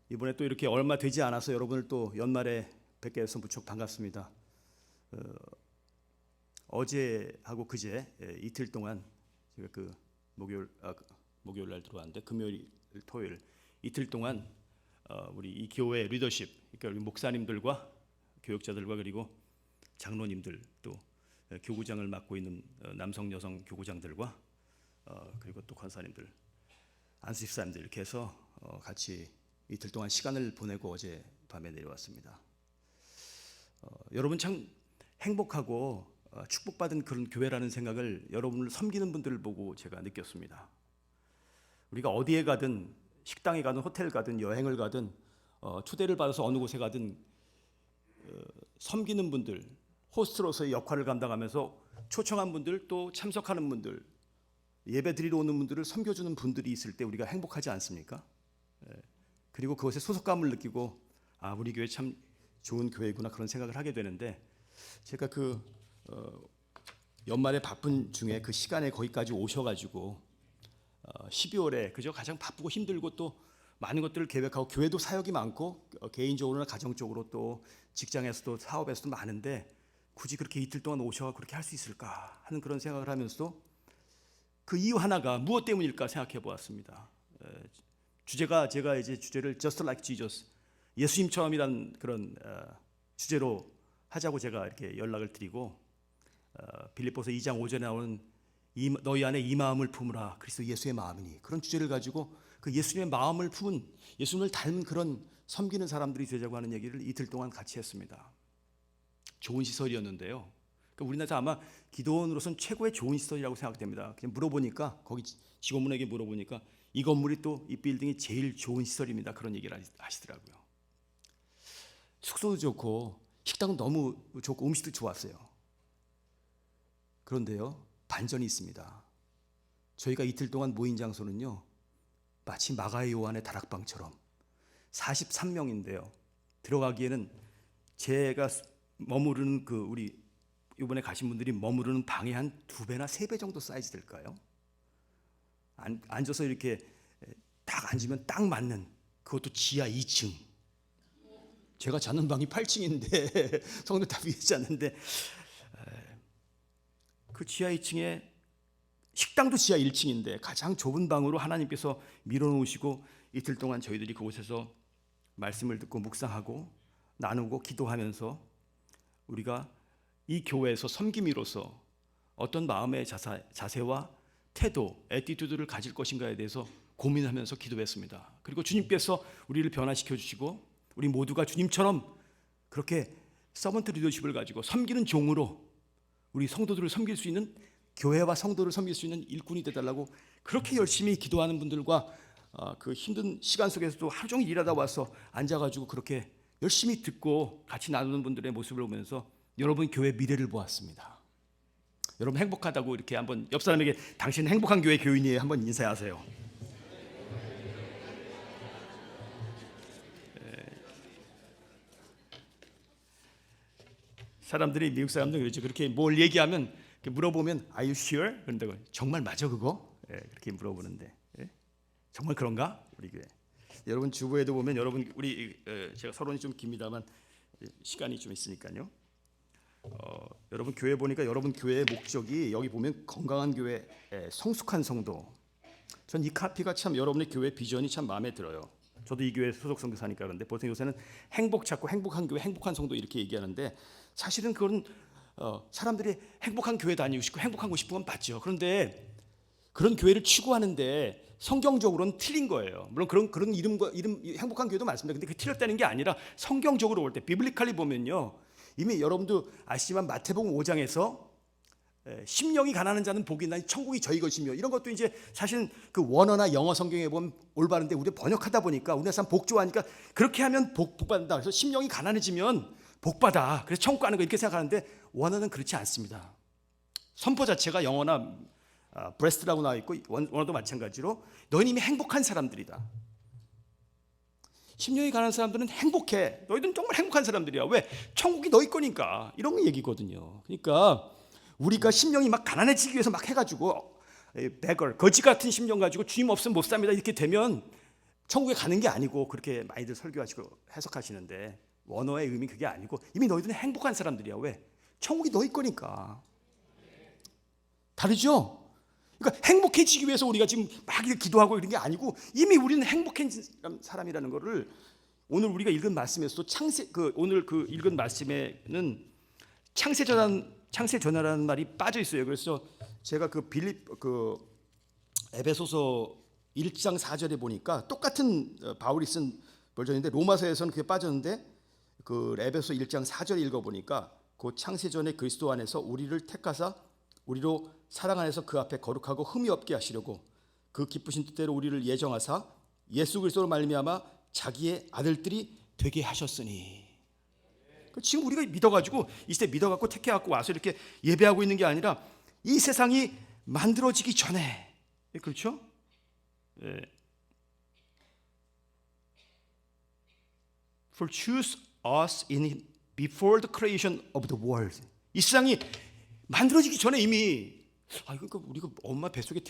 이번에 또 이렇게 얼마 되지 않아서 여러분을 또 연말에 뵙게 돼서 무척 반갑습니다. 어제하고 그제 이틀 동안 제가 목요일 날 들어왔는데 금요일, 토요일 이틀 동안 우리 이 교회 리더십, 그러니까 우리 목사님들과 교육자들과 그리고 장로님들 또 교구장을 맡고 있는 남성 여성 교구장들과 그리고 또 권사님들, 안수집사님들 이렇게 해서 같이 이틀 동안 시간을 보내고 어제 밤에 내려왔습니다. 여러분 참 행복하고 축복받은 그런 교회라는 생각을 여러분을 섬기는 분들을 보고 제가 느꼈습니다. 우리가 어디에 가든 식당에 가든 호텔 가든 여행을 가든 초대를 받아서 어느 곳에 가든 섬기는 분들, 호스트로서의 역할을 감당하면서 초청한 분들 또 참석하는 분들, 예배 드리러 오는 분들을 섬겨주는 분들이 있을 때 우리가 행복하지 않습니까? 그리고 그것에 소속감을 느끼고 우리 교회 참 좋은 교회구나 그런 생각을 하게 되는데, 제가 연말에 바쁜 중에 그 시간에 거기까지 오셔가지고 12월에 그저 가장 바쁘고 힘들고 또 많은 것들을 계획하고 교회도 사역이 많고 개인적으로나 가정적으로 또 직장에서도 사업에서도 많은데 굳이 그렇게 이틀 동안 오셔서 그렇게 할 수 있을까 하는 그런 생각을 하면서도 그 이유 하나가 무엇 때문일까 생각해 보았습니다. 제가 이제 주제를 Just Like Jesus, 예수님처럼이란 그런 주제로 하자고 제가 이렇게 연락을 드리고 빌립보서 2장 5절에 나오는 너희 안에 이 마음을 품으라 그리스도 예수의 마음이니, 그런 주제를 가지고 그 예수님의 마음을 품은 예수님을 닮은 그런 섬기는 사람들이 되자고 하는 얘기를 이틀 동안 같이 했습니다. 좋은 시설이었는데요. 그러니까 우리나라에서 아마 기도원으로서는 최고의 좋은 시설이라고 생각됩니다. 그냥 물어보니까 거기 직원분에게 물어보니까 이 건물이 또 이 빌딩이 제일 좋은 시설입니다. 그런 얘기를 하시더라고요. 숙소도 좋고 식당은 너무 좋고 음식도 좋았어요. 그런데요, 반전이 있습니다. 저희가 이틀 동안 모인 장소는요, 마치 마가의 요한의 다락방처럼 43명인데요. 들어가기에는 제가 머무르는 우리 이번에 가신 분들이 머무르는 방이 한 2배나 3배 정도 사이즈 될까요? 앉아서 이렇게 딱 앉으면 딱 맞는, 그것도 지하 2층. 제가 자는 방이 8층인데 성도 다 위에 잤는데 그 지하 2층에 식당도 지하 1층인데 가장 좁은 방으로 하나님께서 밀어놓으시고 이틀 동안 저희들이 그곳에서 말씀을 듣고 묵상하고 나누고 기도하면서 우리가 이 교회에서 섬김이로서 어떤 마음의 자세와 태도, 애티튜드를 가질 것인가에 대해서 고민하면서 기도했습니다. 그리고 주님께서 우리를 변화시켜 주시고 우리 모두가 주님처럼 그렇게 서번트 리더십을 가지고 섬기는 종으로 우리 성도들을 섬길 수 있는, 교회와 성도를 섬길 수 있는 일꾼이 되달라고 그렇게 열심히 기도하는 분들과 그 힘든 시간 속에서도 하루 종일 일하다 와서 앉아가지고 그렇게 열심히 듣고 같이 나누는 분들의 모습을 보면서 여러분 교회 미래를 보았습니다. 여러분 행복하다고 이렇게 한번 옆 사람에게 당신은 행복한 교회 교인이에요 한번 인사하세요. 사람들이, 미국 사람들은 그렇죠. 그렇게 뭘 얘기하면 물어보면 Are you sure? 그런다고. 정말 맞아 그거? 그렇게 물어보는데 정말 그런가? 우리 교회. 여러분 주보에도 보면 여러분 우리 제가 서론이 좀 깁니다만 시간이 좀 있으니까요. 여러분 교회 보니까 여러분 교회의 목적이 여기 보면 건강한 교회, 성숙한 성도. 전 이 카피가 참 여러분의 교회 비전이 참 마음에 들어요. 저도 이 교회 소속 선교사니까 그런데 보통 요새는 행복 찾고 행복한 교회, 행복한 성도 이렇게 얘기하는데 사실은 그건 사람들이 행복한 교회 다니고 싶고 행복하고 싶은 건 맞죠. 그런데 그런 교회를 추구하는데 성경적으로는 틀린 거예요. 물론 그런 이름 행복한 교회도 많습니다. 근데 그 틀렸다는 게 아니라 성경적으로 볼 때 비블리칼리 보면요, 이미 여러분도 아시지만 마태복음 5장에서 심령이 가난한 자는 복이 있나니 천국이 저희 것이며, 이런 것도 이제 사실은 그 원어나 영어 성경에 보면 올바른데 우리 번역하다 보니까 우리나라 사람 복 좋아하니까 그렇게 하면 복 받는다. 그래서 심령이 가난해지면 복 받아. 그래서 천국 가는 거 이렇게 생각하는데 원어는 그렇지 않습니다. 선포 자체가 영어나 브레스트라고 나와 있고 원어도 마찬가지로 너희는 이미 행복한 사람들이다. 심령이 가난한 사람들은 행복해. 너희들은 정말 행복한 사람들이야. 왜? 천국이 너희 거니까. 이런 얘기거든요. 그러니까 우리가 심령이 막 가난해지기 위해서 막 해가지고 거지 같은 심령 가지고 주님 없으면 못 삽니다 이렇게 되면 천국에 가는 게 아니고 그렇게 많이들 설교하시고 해석하시는데 원어의 의미 그게 아니고 이미 너희들은 행복한 사람들이야. 왜? 천국이 너희 거니까. 다르죠? 그러니까 행복해지기 위해서 우리가 지금 막 기도하고 이런 게 아니고 이미 우리는 행복해진 사람이라는 거를 오늘 우리가 읽은 말씀에서도 오늘 읽은 말씀에는 창세전화라는 말이 빠져 있어요. 그래서 제가 에베소서 1장 4절에 보니까 똑같은 바울이 쓴 버전인데 로마서에서는 그게 빠졌는데 그 에베소 1장 4절 읽어 보니까 그 창세전에 그리스도 안에서 우리를 택하사 우리로 사랑 안에서 그 앞에 거룩하고 흠이 없게 하시려고 그 기쁘신 뜻대로 우리를 예정하사 예수 그리스도로 말미암아 자기의 아들들이 되게 하셨으니. 지금 우리가 믿어가지고 이 시대 믿어갖고 택해갖고 와서 이렇게 예배하고 있는 게 아니라 이 세상이 만들어지기 전에, 그렇죠? 예. For choose us in before the creation of the world. 이 세상이 만들어지기 전에 이미 그러니까 우리가 엄마 뱃속에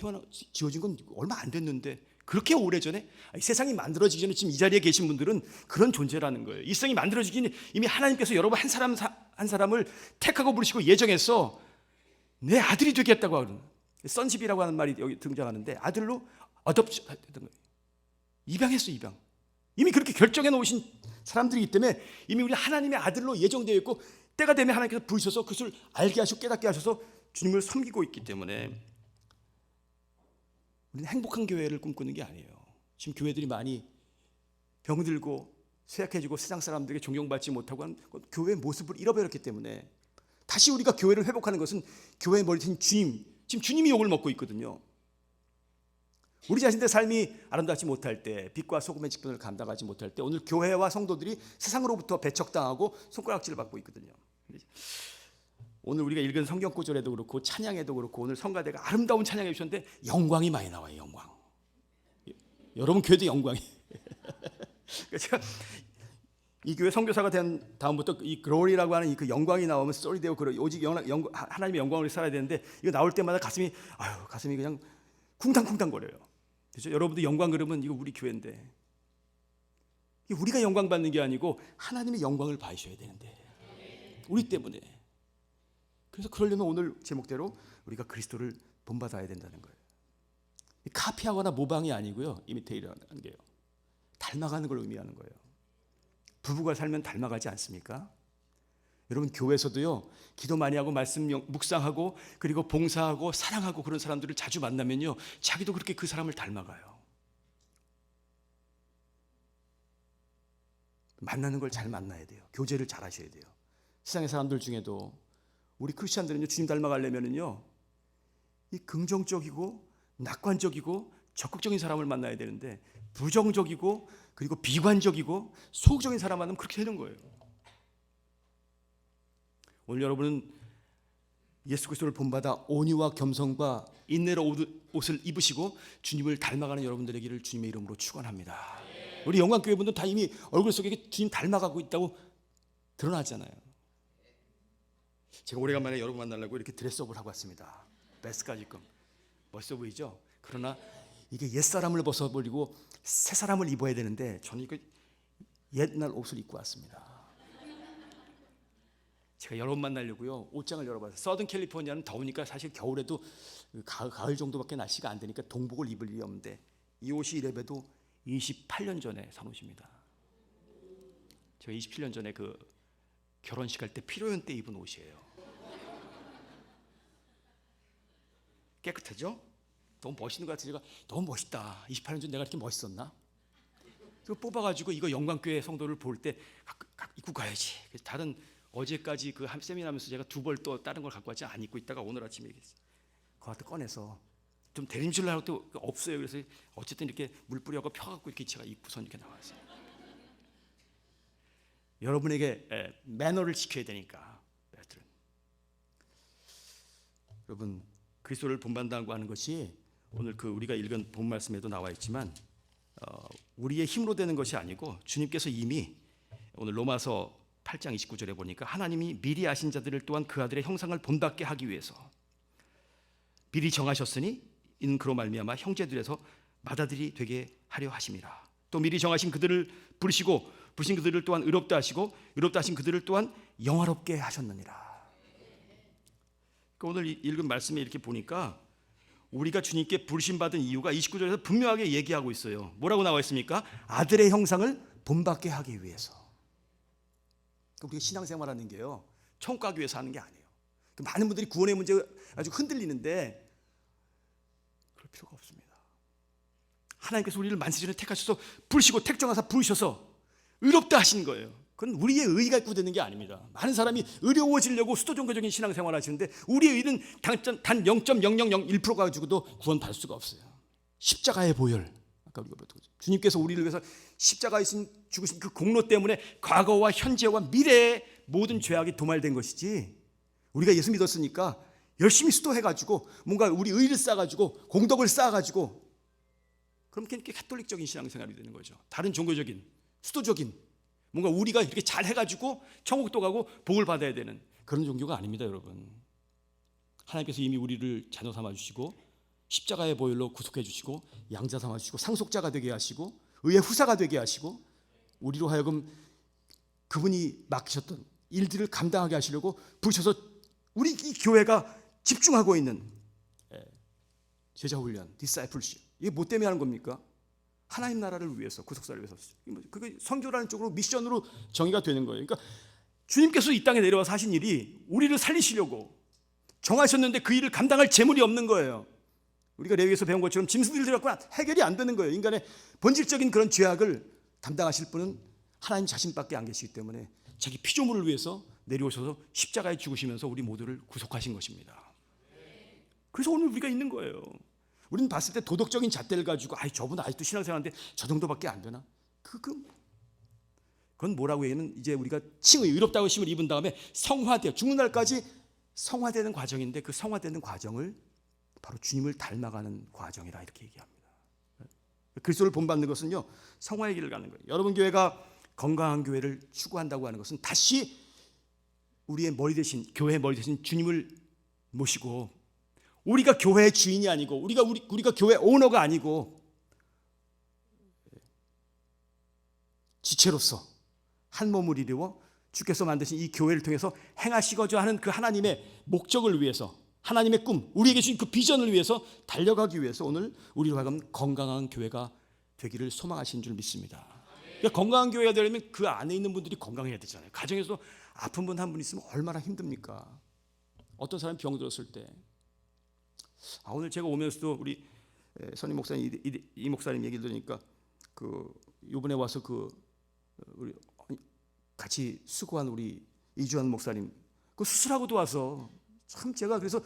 지어진 건 얼마 안 됐는데 그렇게 오래전에 이 세상이 만들어지기 전에 지금 이 자리에 계신 분들은 그런 존재라는 거예요. 이 세상이 만들어지기 전에 이미 하나님께서 여러분 한 사람을 택하고 부르시고 예정해서 내 아들이 되겠다고 하는 선십이라고 하는 말이 여기 등장하는데 아들로 어덥션 했던 거예요. 입양했어, 입양. 이미 그렇게 결정해 놓으신 사람들이기 때문에 이미 우리 하나님의 아들로 예정되어 있고 때가 되면 하나님께서 부르셔서 그것을 알게 하시고 깨닫게 하셔서 주님을 섬기고 있기 때문에 우리는 행복한 교회를 꿈꾸는 게 아니에요. 지금 교회들이 많이 병들고 쇠약해지고 세상 사람들에게 존경받지 못하고 하는 교회의 모습을 잃어버렸기 때문에 다시 우리가 교회를 회복하는 것은 교회의 머리신 주님, 지금 주님이 욕을 먹고 있거든요. 우리 자신들의 삶이 아름답지 못할 때, 빛과 소금의 직분을 감당하지 못할 때 오늘 교회와 성도들이 세상으로부터 배척당하고 손가락질을 받고 있거든요. 오늘 우리가 읽은 성경 구절에도 그렇고 찬양에도 그렇고 오늘 성가대가 아름다운 찬양해 주셨는데 영광이 많이 나와요. 영광. 여러분 교회도 영광이. 제가 이 교회 선교사가 된 다음부터 이 글로리라고 하는 그 영광이 나오면 쏘리되고 오직 하나님의 영광을 살아야 되는데 이거 나올 때마다 가슴이 그냥 쿵탕쿵탕거려요. 그렇죠? 여러분도 영광 그러면 이거 우리 교회인데 우리가 영광 받는 게 아니고 하나님의 영광을 받으셔야 되는데 우리 때문에. 그래서 그러려면 오늘 제목대로 우리가 그리스도를 본받아야 된다는 거예요. 카피하거나 모방이 아니고요. 이미테이트라는 게요. 닮아가는 걸 의미하는 거예요. 부부가 살면 닮아가지 않습니까? 여러분 교회에서도요. 기도 많이 하고 말씀 묵상하고 그리고 봉사하고 사랑하고 그런 사람들을 자주 만나면요. 자기도 그렇게 그 사람을 닮아가요. 만나는 걸 잘 만나야 돼요. 교제를 잘 하셔야 돼요. 세상의 사람들 중에도 우리 크리스찬들은요. 주님 닮아가려면은요. 이 긍정적이고 낙관적이고 적극적인 사람을 만나야 되는데 부정적이고 그리고 비관적이고 소극적인 사람 만나면 그렇게 되는 거예요. 오늘 여러분은 예수 그리스도를 본받아 온유와 겸손과 인내로 옷을 입으시고 주님을 닮아가는 여러분들 되기를 주님의 이름으로 축원합니다. 우리 영광교회 분들 다 이미 얼굴 속에 주님 닮아가고 있다고 드러나잖아요. 제가 오래간만에 여러분 만나려고 이렇게 드레스업을 하고 왔습니다. 베스트까지 입고 멋있어 보이죠? 그러나 이게 옛사람을 벗어버리고 새사람을 입어야 되는데 저는 이거 옛날 옷을 입고 왔습니다. 제가 여러분 만나려고요. 옷장을 열어봤어요. 서든 캘리포니아는 더우니까 사실 겨울에도 가을 정도밖에 날씨가 안 되니까 동복을 입을 일이 없는데 이 옷이 이래봬도 28년 전에 산 옷입니다. 제가 27년 전에 그 결혼식 할 때 피로연 때 입은 옷이에요. 깨끗하죠? 너무 멋있는 것 같아서 제가 너무 멋있다. 28년 전 내가 이렇게 멋있었나? 그거 뽑아가지고 이거 영광교회 성도를 볼 때 입고 가야지. 그래서 다른 어제까지 그 세미나하면서 제가 두 벌 또 다른 걸 갖고 왔지 안 입고 있다가 오늘 아침에 그거 꺼내서 좀 대림질을 할 때 없어요. 그래서 어쨌든 이렇게 물 뿌려고 펴갖고 이렇게 제가 입고선 이렇게 나왔어요. 여러분에게 매너를 지켜야 되니까. 여러분 그리스도를 본받는다고 하는 것이 오늘 그 우리가 읽은 본 말씀에도 나와 있지만 우리의 힘으로 되는 것이 아니고 주님께서 이미 오늘 로마서 8장 29절에 보니까 하나님이 미리 아신 자들을 또한 그 아들의 형상을 본받게 하기 위해서 미리 정하셨으니 이는 그로 말미암아 형제들에서 맏아들이 되게 하려 하심이라. 또 미리 정하신 그들을 부르시고 부르신 그들을 또한 의롭다 하시고 의롭다 하신 그들을 또한 영화롭게 하셨느니라. 그러니까 오늘 읽은 말씀에 이렇게 보니까 우리가 주님께 부르심받은 이유가 29절에서 분명하게 얘기하고 있어요. 뭐라고 나와 있습니까? 아들의 형상을 본받게 하기 위해서. 우리가 신앙생활하는 게요, 천국 가기 위해서 하는 게 아니에요. 많은 분들이 구원의 문제가 아주 흔들리는데 그럴 필요가 없습니다. 하나님께서 우리를 만세 전에 택하셔서 부르시고 택정하사 부르셔서 의롭다 하신 거예요. 그건 우리의 의의가 있고 되는 게 아닙니다. 많은 사람이 의로워지려고 수도종교적인 신앙생활을 하시는데 우리의 의는 단 0.0001% 가지고도 구원받을 수가 없어요. 십자가의 보혈, 아까 우리가 주님께서 우리를 위해서 십자가에 죽으신 그 공로 때문에 과거와 현재와 미래의 모든 죄악이 도말된 것이지, 우리가 예수 믿었으니까 열심히 수도해가지고 뭔가 우리 의를 쌓아가지고 공덕을 쌓아가지고 그럼 그렇게 가톨릭적인 신앙생활이 되는 거죠. 다른 종교적인 수도적인 뭔가 우리가 이렇게 잘 해가지고 천국도 가고 복을 받아야 되는 그런 종교가 아닙니다, 여러분. 하나님께서 이미 우리를 자녀 삼아 주시고 십자가의 보혈로 구속해 주시고 양자 삼아 주시고 상속자가 되게 하시고 의의 후사가 되게 하시고 우리로 하여금 그분이 맡기셨던 일들을 감당하게 하시려고 부르셔서 우리 이 교회가 집중하고 있는 제자 훈련, 디사이플십, 이게 뭐 때문에 하는 겁니까? 하나님 나라를 위해서, 구속사를 위해서. 그게 선교라는 쪽으로 미션으로 정의가 되는 거예요. 그러니까 주님께서 이 땅에 내려와서 하신 일이 우리를 살리시려고 정하셨는데 그 일을 감당할 재물이 없는 거예요. 우리가 레위기에서 배운 것처럼 짐승들 들여갖고는 해결이 안 되는 거예요. 인간의 본질적인 그런 죄악을 담당하실 분은 하나님 자신밖에 안 계시기 때문에 자기 피조물을 위해서 내려오셔서 십자가에 죽으시면서 우리 모두를 구속하신 것입니다. 그래서 오늘 우리가 있는 거예요. 우리는 봤을 때 도덕적인 잣대를 가지고 저분 아직도 신앙생활하는데 저 정도밖에 안 되나? 그건 뭐라고 해는 이제 우리가 칭의 의롭다고 심을 입은 다음에 성화되어 죽는 날까지 성화되는 과정인데 그 성화되는 과정을 바로 주님을 닮아가는 과정이라 이렇게 얘기합니다. 그리스도를 본받는 것은요, 성화의 길을 가는 거예요. 여러분 교회가 건강한 교회를 추구한다고 하는 것은 다시 우리의 머리 대신, 교회의 머리 대신 주님을 모시고 우리가 교회의 주인이 아니고 우리가 교회 오너가 아니고 지체로서 한 몸을 이루어 주께서 만드신 이 교회를 통해서 행하시고자 하는 그 하나님의 목적을 위해서, 하나님의 꿈, 우리에게 주신 그 비전을 위해서 달려가기 위해서 오늘 우리로 하여금 건강한 교회가 되기를 소망하신 줄 믿습니다. 그러니까 건강한 교회가 되려면 그 안에 있는 분들이 건강해야 되잖아요. 가정에서 아픈 분 한 분 있으면 얼마나 힘듭니까? 어떤 사람이 병 들었을 때 오늘 제가 오면서도 우리 선임 목사님 이 목사님 얘기를 들으니까 이번에 와서 우리 같이 수고한 우리 이주환 목사님 수술하고도 와서 참 제가 그래서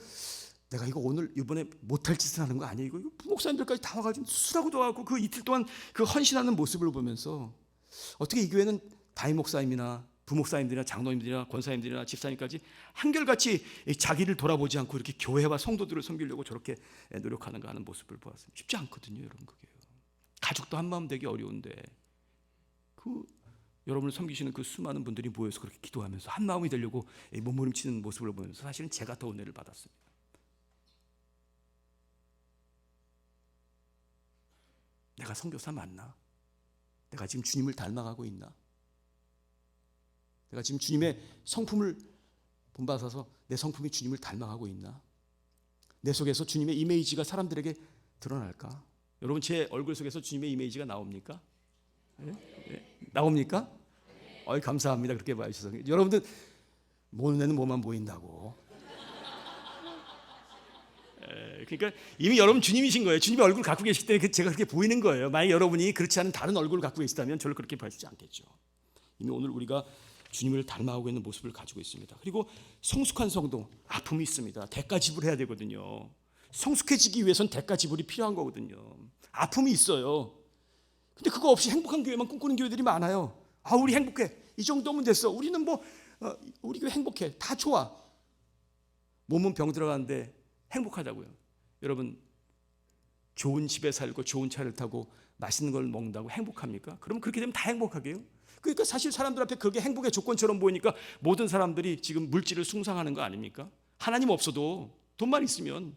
내가 이거 오늘 이번에 못할 짓을 하는 거 아니에요? 이거 부목사님들까지 다 와가지고 수술하고도 와고 그 이틀 동안 그 헌신하는 모습을 보면서 어떻게 이 교회는 담임 목사님이나 부목사님들이나 장로님들이나 권사님들이나 집사님까지 한결같이 자기를 돌아보지 않고 이렇게 교회와 성도들을 섬기려고 저렇게 노력하는가 하는 모습을 보았습니다. 쉽지 않거든요, 여러분. 그게 가족도 한마음 되기 어려운데 여러분을 섬기시는 그 수많은 분들이 모여서 그렇게 기도하면서 한마음이 되려고 몸부림치는 모습을 보면서 사실은 제가 더 은혜를 받았습니다. 내가 선교사 맞나? 내가 지금 주님을 닮아가고 있나? 내가 지금 주님의 성품을 본받아서 내 성품이 주님을 닮아가고 있나? 내 속에서 주님의 이미지가 사람들에게 드러날까? 여러분 제 얼굴 속에서 주님의 이미지가 나옵니까? 네? 네. 나옵니까? 감사합니다. 그렇게 봐주셔서. 여러분들 모는 뭐만 보인다고. 그러니까 이미 여러분 주님이신 거예요. 주님의 얼굴을 갖고 계시기 때문에 제가 그렇게 보이는 거예요. 만약 여러분이 그렇지 않은 다른 얼굴을 갖고 계시다면 저를 그렇게 봐주지 않겠죠. 이미 오늘 우리가 주님을 닮아가고 있는 모습을 가지고 있습니다. 그리고 성숙한 성도, 아픔이 있습니다. 대가 지불해야 되거든요. 성숙해지기 위해서는 대가 지불이 필요한 거거든요. 아픔이 있어요. 근데 그거 없이 행복한 교회만 꿈꾸는 교회들이 많아요. 우리 행복해. 이 정도면 됐어. 우리는 우리 교회 행복해. 다 좋아. 몸은 병 들어가는데 행복하다고요. 여러분 좋은 집에 살고 좋은 차를 타고 맛있는 걸 먹는다고 행복합니까? 그러면 그렇게 되면 다 행복하게요? 그러니까 사실 사람들 앞에 그게 행복의 조건처럼 보이니까 모든 사람들이 지금 물질을 숭상하는 거 아닙니까? 하나님 없어도 돈만 있으면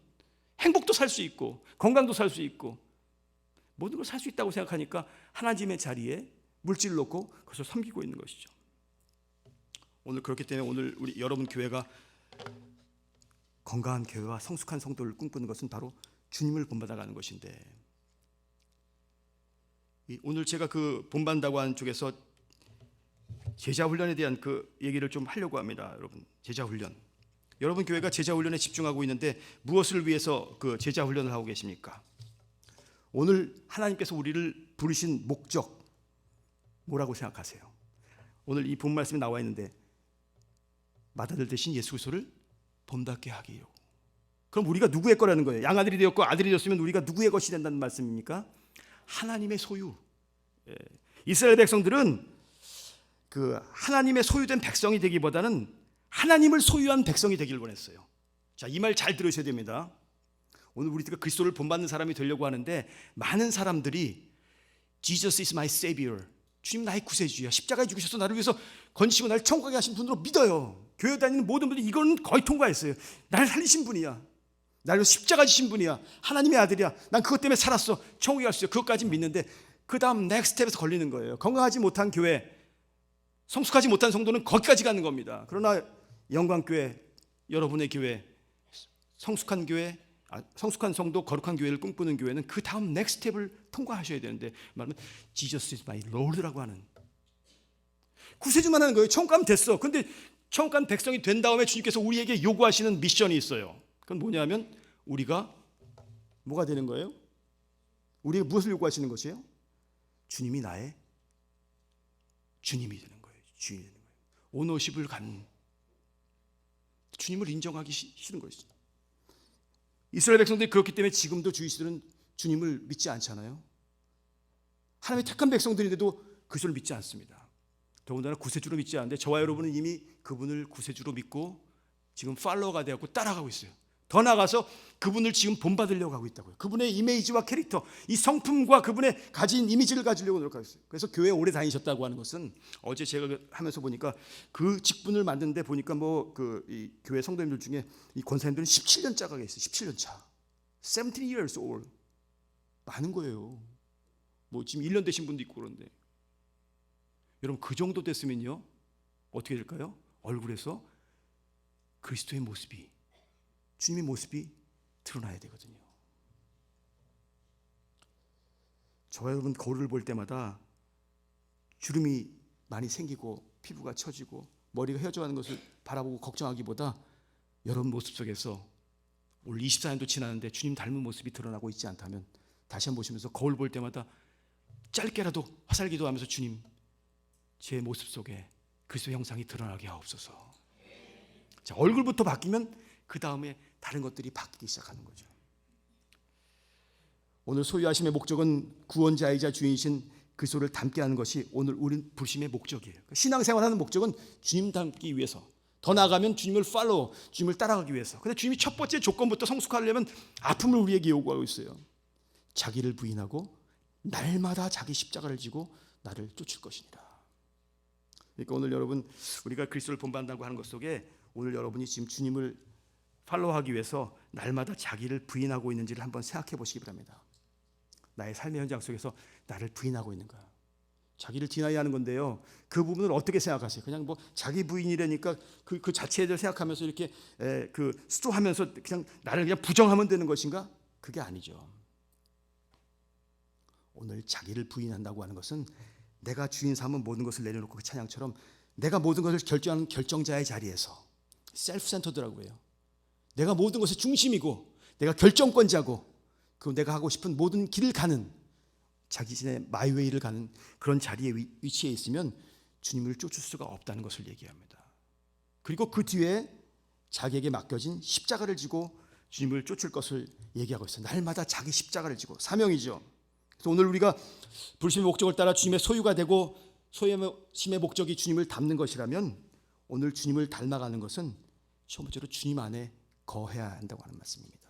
행복도 살 수 있고 건강도 살 수 있고 모든 걸 살 수 있다고 생각하니까 하나님의 자리에 물질을 놓고 그것을 섬기고 있는 것이죠. 오늘 그렇기 때문에 오늘 우리 여러분 교회가 건강한 교회와 성숙한 성도를 꿈꾸는 것은 바로 주님을 본받아가는 것인데, 오늘 제가 그 본받는다고 하는 쪽에서 제자 훈련에 대한 그 얘기를 좀 하려고 합니다. 여러분, 제자 훈련, 여러분 교회가 제자 훈련에 집중하고 있는데 무엇을 위해서 그 제자 훈련을 하고 계십니까? 오늘 하나님께서 우리를 부르신 목적 뭐라고 생각하세요? 오늘 이 본 말씀에 나와 있는데 맏아들 대신 예수 그리스도를 본받게 하기요. 그럼 우리가 누구의 거라는 거예요? 양아들이 되었고 아들이 되었으면 우리가 누구의 것이 된다는 말씀입니까? 하나님의 소유. 이스라엘 백성들은 그 하나님의 소유된 백성이 되기보다는 하나님을 소유한 백성이 되길 원했어요. 자, 이 말 잘 들으셔야 됩니다. 오늘 우리가 그리스도를 본받는 사람이 되려고 하는데 많은 사람들이 Jesus is my savior, 주님 나의 구세주야, 십자가에 죽으셔서 나를 위해서 건지시고 나를 천국 가게 하신 분으로 믿어요. 교회 다니는 모든 분들이 이거는 거의 통과했어요. 나를 살리신 분이야, 나를 십자가 지신 분이야, 하나님의 아들이야, 난 그것 때문에 살았어, 천국에 갈 수 있어. 그것까지 믿는데 그 다음 넥스트 스텝에서 걸리는 거예요. 건강하지 못한 교회, 성숙하지 못한 성도는 거기까지 가는 겁니다. 그러나 영광교회, 여러분의 교회, 성숙한 교회, 성숙한 성도, 거룩한 교회를 꿈꾸는 교회는 그 다음 넥스트 스텝을 통과하셔야 되는데, 말하면 Jesus is my Lord라고 하는 구세주만 하는 거예요. 천국 가면 됐어. 근데 천국 간 백성이 된 다음에 주님께서 우리에게 요구하시는 미션이 있어요. 그건 뭐냐면 우리가 뭐가 되는 거예요? 우리에게 무엇을 요구하시는 것이에요? 주님이 나의 주님이 되는 거예요. 주인이 되는 거예요. 오너십을 갖는, 주님을 인정하기 싫은 것이죠. 이스라엘 백성들이 그렇기 때문에 지금도 주이시들은 주님을 믿지 않잖아요. 하나님의 택한 백성들인데도 그리스도를 믿지 않습니다. 더군다나 구세주로 믿지 않는데 저와 여러분은 이미 그분을 구세주로 믿고 지금 팔로워가 되었고 따라가고 있어요. 더 나아가서 그분을 지금 본받으려고 하고 있다고요. 그분의 이미지와 캐릭터, 이 성품과 그분의 가진 이미지를 가지려고 노력하고 있어요. 그래서 교회 오래 다니셨다고 하는 것은 어제 제가 하면서 보니까 그 직분을 만드는데 보니까 이 교회 성도님들 중에 이 권사님들은 17년차가 있어요. 17년차, 17 years old, 많은 거예요. 지금 1년 되신 분도 있고 그런데 여러분 그 정도 됐으면요 어떻게 될까요? 얼굴에서 그리스도의 모습이, 주님의 모습이 드러나야 되거든요. 저와 여러분 거울을 볼 때마다 주름이 많이 생기고 피부가 처지고 머리가 헤어져가는 것을 바라보고 걱정하기보다 여러분 모습 속에서 오늘 24년도 지났는데 주님 닮은 모습이 드러나고 있지 않다면 다시 한번 보시면서 거울 볼 때마다 짧게라도 화살기도 하면서 주님, 제 모습 속에 그리스도 형상이 드러나게 하옵소서. 자, 얼굴부터 바뀌면 그 다음에 다른 것들이 바뀌기 시작하는 거죠. 오늘 소유하심의 목적은 구원자이자 주인이신 그리스도를 닮게 하는 것이 오늘 우리 부르심의 목적이에요. 신앙생활하는 목적은 주님 닮기 위해서, 더 나아가면 주님을 팔로우, 주님을 따라가기 위해서. 근데 주님이 첫 번째 조건부터 성숙하려면 아픔을 우리에게 요구하고 있어요. 자기를 부인하고 날마다 자기 십자가를 지고 나를 쫓을 것이니라. 그러니까 오늘 여러분, 우리가 그리스도를 본받는다고 하는 것 속에 오늘 여러분이 지금 주님을 팔로우하기 위해서 날마다 자기를 부인하고 있는지를 한번 생각해 보시기 바랍니다. 나의 삶의 현장 속에서 나를 부인하고 있는가? 자기를 디나이하는 건데요. 그 부분을 어떻게 생각하세요? 그냥 자기 부인이라니까 그 자체에 대해 생각하면서 이렇게 수도하면서 그냥 나를 그냥 부정하면 되는 것인가? 그게 아니죠. 오늘 자기를 부인한다고 하는 것은 내가 주인 삼은 모든 것을 내려놓고 그 찬양처럼 내가 모든 것을 결정하는 결정자의 자리에서 셀프 센터드라고 해요. 내가 모든 것의 중심이고 내가 결정권자고 그 내가 하고 싶은 모든 길을 가는 자기 자신의 마이웨이를 가는 그런 자리에 위치해 있으면 주님을 쫓을 수가 없다는 것을 얘기합니다. 그리고 그 뒤에 자기에게 맡겨진 십자가를 지고 주님을 쫓을 것을 얘기하고 있어요. 날마다 자기 십자가를 지고, 사명이죠. 그래서 오늘 우리가 부르심의 목적을 따라 주님의 소유가 되고 소유심의 목적이 주님을 닮는 것이라면 오늘 주님을 닮아가는 것은 첫 번째로 주님 안에 거해야 한다고 하는 말씀입니다.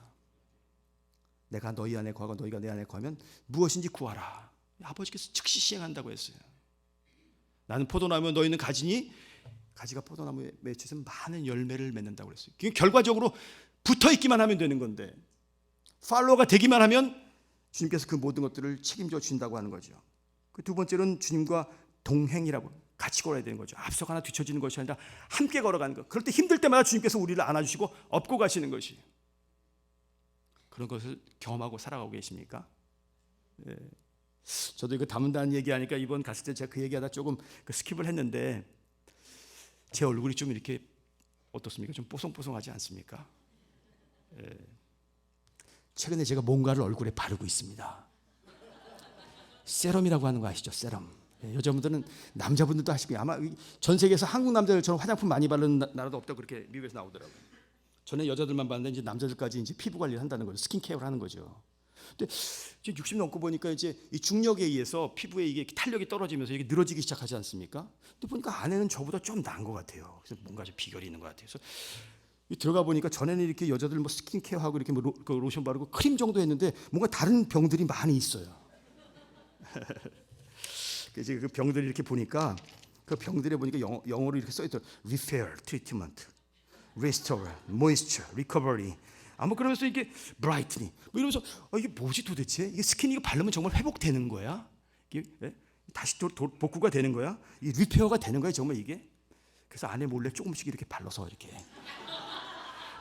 내가 너희 안에 거하고 너희가 내 안에 거하면 무엇인지 구하라. 아버지께서 즉시 시행한다고 했어요. 나는 포도나무에 너희는 가지니 가지가 포도나무에 맺혀서 많은 열매를 맺는다고 그랬어요. 결과적으로 붙어있기만 하면 되는 건데 팔로워가 되기만 하면 주님께서 그 모든 것들을 책임져 주신다고 하는 거죠. 그 두 번째로는 주님과 동행이라고, 같이 걸어야 되는 거죠. 앞서가나 뒤처지는 것이 아니라 함께 걸어가는 것. 그럴 때 힘들 때마다 주님께서 우리를 안아주시고 업고 가시는 것이, 그런 것을 경험하고 살아가고 계십니까? 예. 저도 이거 담은다는 얘기하니까 이번 갔을 때 제가 그 얘기하다 조금 스킵을 했는데, 제 얼굴이 좀 이렇게 어떻습니까? 좀 뽀송뽀송하지 않습니까? 예. 최근에 제가 뭔가를 얼굴에 바르고 있습니다. 세럼이라고 하는 거 아시죠? 세럼. 여자분들은, 남자분들도 하시고, 아마 전 세계에서 한국 남자들처럼 화장품 많이 바르는 나라도 없다고 그렇게 미국에서 나오더라고요. 전에 여자들만 봤는데 이제 남자들까지 이제 피부 관리를 한다는 거죠. 스킨케어를 하는 거죠. 근데 이제 60 넘고 보니까 이제 이 중력에 의해서 피부에 이게 탄력이 떨어지면서 이게 늘어지기 시작하지 않습니까? 근데 보니까 아내는 저보다 좀 나은 것 같아요. 그래서 뭔가 좀 비결이 있는 것 같아요. 그래서 들어가 보니까 전에는 이렇게 여자들 뭐 스킨케어하고 이렇게 뭐 로션 바르고 크림 정도 했는데 뭔가 다른 병들이 많이 있어요. 그래서 그 병들이 이렇게 보니까, 그 병들에 보니까 영어로 이렇게 써있더라고요. Repair, Treatment, Restore, Moisture, Recovery. 아마 그러면서 이게 Brightening, 뭐 이러면서 이게 뭐지 도대체? 이게 스킨 이거 바르면 정말 회복되는 거야? 이게 다시 복구가 되는 거야? 이 리페어가 되는 거야 정말 이게? 그래서 아내 몰래 조금씩 이렇게 발라서 이렇게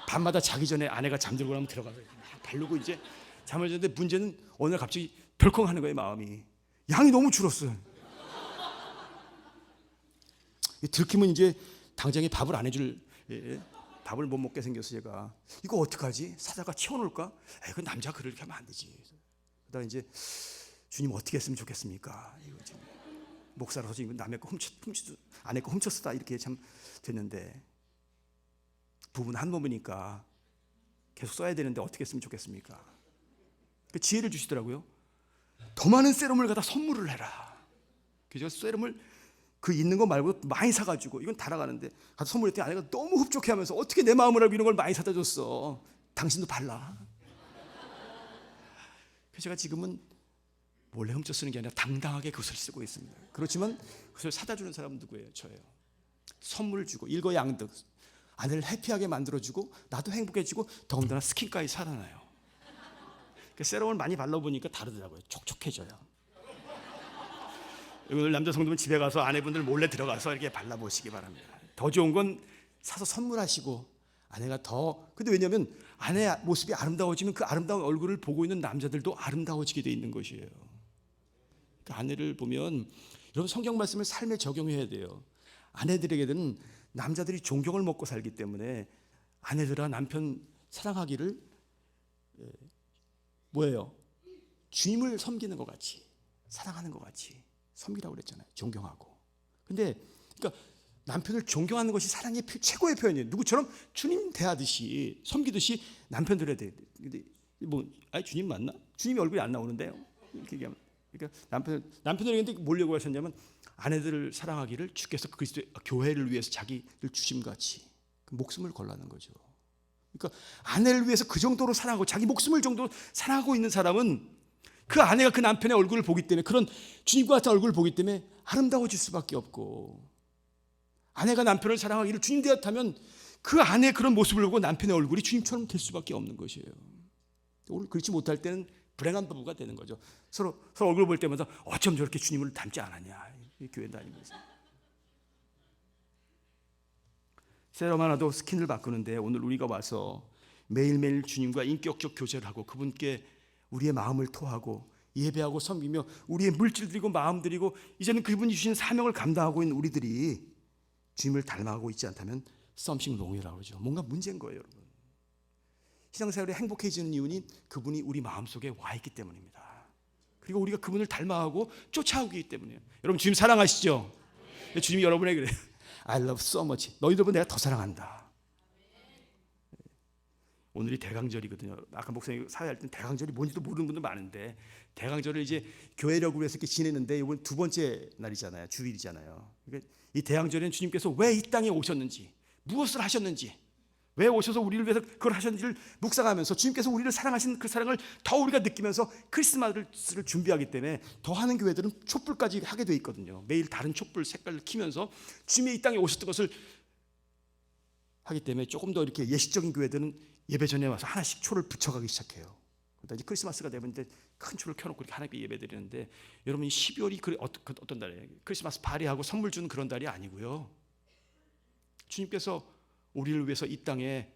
밤마다 자기 전에 아내가 잠들고 나면 들어가서 이렇게 막 바르고 이제 잠을 자는데, 문제는 어느 날 갑자기 덜컹 하는 거예요. 마음이, 양이 너무 줄었어요. 들키면 이제 당장에 밥을 안 해줄, 밥을 못 먹게 생겼어. 제가 이거 어떡하지? 사다가 채워놓을까? 그 남자 그렇게 하면 안 되지. 그다음에 이제 주님 어떻게 했으면 좋겠습니까? 이거 지금 목사로서 지금 남의 거 아내 거 훔쳤다 이렇게 참 됐는데, 부부는 한 몸이니까 계속 써야 되는데 어떻게 했으면 좋겠습니까? 그 지혜를 주시더라고요. 더 많은 세럼을 갖다 선물을 해라. 그래서 세럼을 그 있는 거 말고 많이 사가지고, 이건 달아가는데 가서 선물했더니 아내가 너무 흡족해하면서, 어떻게 내 마음을 알고 이런 걸 많이 사다 줬어? 당신도 발라. 그래서 제가 지금은 몰래 훔쳐 쓰는 게 아니라 당당하게 그것을 쓰고 있습니다. 그렇지만 그것을 사다 주는 사람은 누구예요? 저예요. 선물을 주고 일거양득 아내를 해피하게 만들어주고 나도 행복해지고 더군다나 스킨까지 살아나요. 세럼을 많이 발라보니까 다르더라고요. 촉촉해져요. 오늘 남자 성도분 집에 가서 아내분들 몰래 들어가서 이렇게 발라보시기 바랍니다. 더 좋은 건 사서 선물하시고, 아내가 더, 근데 왜냐하면 아내 모습이 아름다워지면 그 아름다운 얼굴을 보고 있는 남자들도 아름다워지게 돼 있는 것이에요. 그러니까 아내를 보면, 여러분 성경 말씀을 삶에 적용해야 돼요. 아내들에게는 남자들이 존경을 먹고 살기 때문에 아내들아 남편 사랑하기를 뭐예요? 주님을 섬기는 것 같이, 사랑하는 것 같이 섬기라고 그랬잖아요. 존경하고. 근데 그러니까 남편을 존경하는 것이 사랑의 최고의 표현이에요. 누구처럼? 주님 대하듯이 섬기듯이 남편들에 대해. 근데 뭐 주님 맞나? 주님이 얼굴이 안 나오는데요. 이렇게 얘기하면, 그러니까 남편들에게 뭐려고 하셨냐면, 아내들을 사랑하기를 주께서 그리스도의 교회를 위해서 자기를 주심같이 목숨을 걸라는 거죠. 그러니까 아내를 위해서 그 정도로 사랑하고 자기 목숨을 정도로 사랑하고 있는 사람은, 그 아내가 그 남편의 얼굴을 보기 때문에, 그런 주님과 같은 얼굴을 보기 때문에 아름다워질 수밖에 없고, 아내가 남편을 사랑하기를 주님 되었다면 그 아내의 그런 모습을 보고 남편의 얼굴이 주님처럼 될 수밖에 없는 것이에요. 오늘 그렇지 못할 때는 불행한 부부가 되는 거죠. 서로 얼굴 볼 때마다 어쩜 저렇게 주님을 닮지 않았냐, 교회 다니면서. 세럼 하나도 스킨을 바꾸는데, 오늘 우리가 와서 매일매일 주님과 인격적 교제를 하고 그분께 우리의 마음을 토하고 예배하고 섬기며 우리의 물질들이고 마음들이고 이제는 그분이 주신 사명을 감당하고 있는 우리들이 주님을 닮아가고 있지 않다면 something wrong이라고 그러죠. 뭔가 문제인 거예요, 여러분. 신앙생활에 행복해지는 이유는 그분이 우리 마음속에 와 있기 때문입니다. 그리고 우리가 그분을 닮아가고 쫓아오기 때문이에요. 여러분 주님 사랑하시죠? 주님이 여러분에게 그래요. I love so much. 너희들보다 내가 더 사랑한다. 오늘이 대강절이거든요. 아까 목사님 사회할 때 대강절이 뭔지도 모르는 분들 많은데, 대강절을 이제 교회력으로 해서 이렇게 지내는데 이번 두 번째 날이잖아요. 주일이잖아요. 그러니까 이 대강절에는 주님께서 왜 이 땅에 오셨는지, 무엇을 하셨는지, 왜 오셔서 우리를 위해서 그걸 하셨는지를 묵상하면서, 주님께서 우리를 사랑하신 그 사랑을 더 우리가 느끼면서 크리스마스를 준비하기 때문에 더 하는 교회들은 촛불까지 하게 돼 있거든요. 매일 다른 촛불 색깔을 켜면서 주님이 이 땅에 오셨던 것을 하기 때문에, 조금 더 이렇게 예식적인 교회들은 예배 전에 와서 하나씩 초를 붙여가기 시작해요. 그러다 이제 크리스마스가 되면 이제 큰 줄을 켜놓고 이렇게 하나님께 예배드리는데, 여러분 12월이 어떤 달이에요? 크리스마스 파리하고 선물 주는 그런 달이 아니고요. 주님께서 우리를 위해서 이 땅에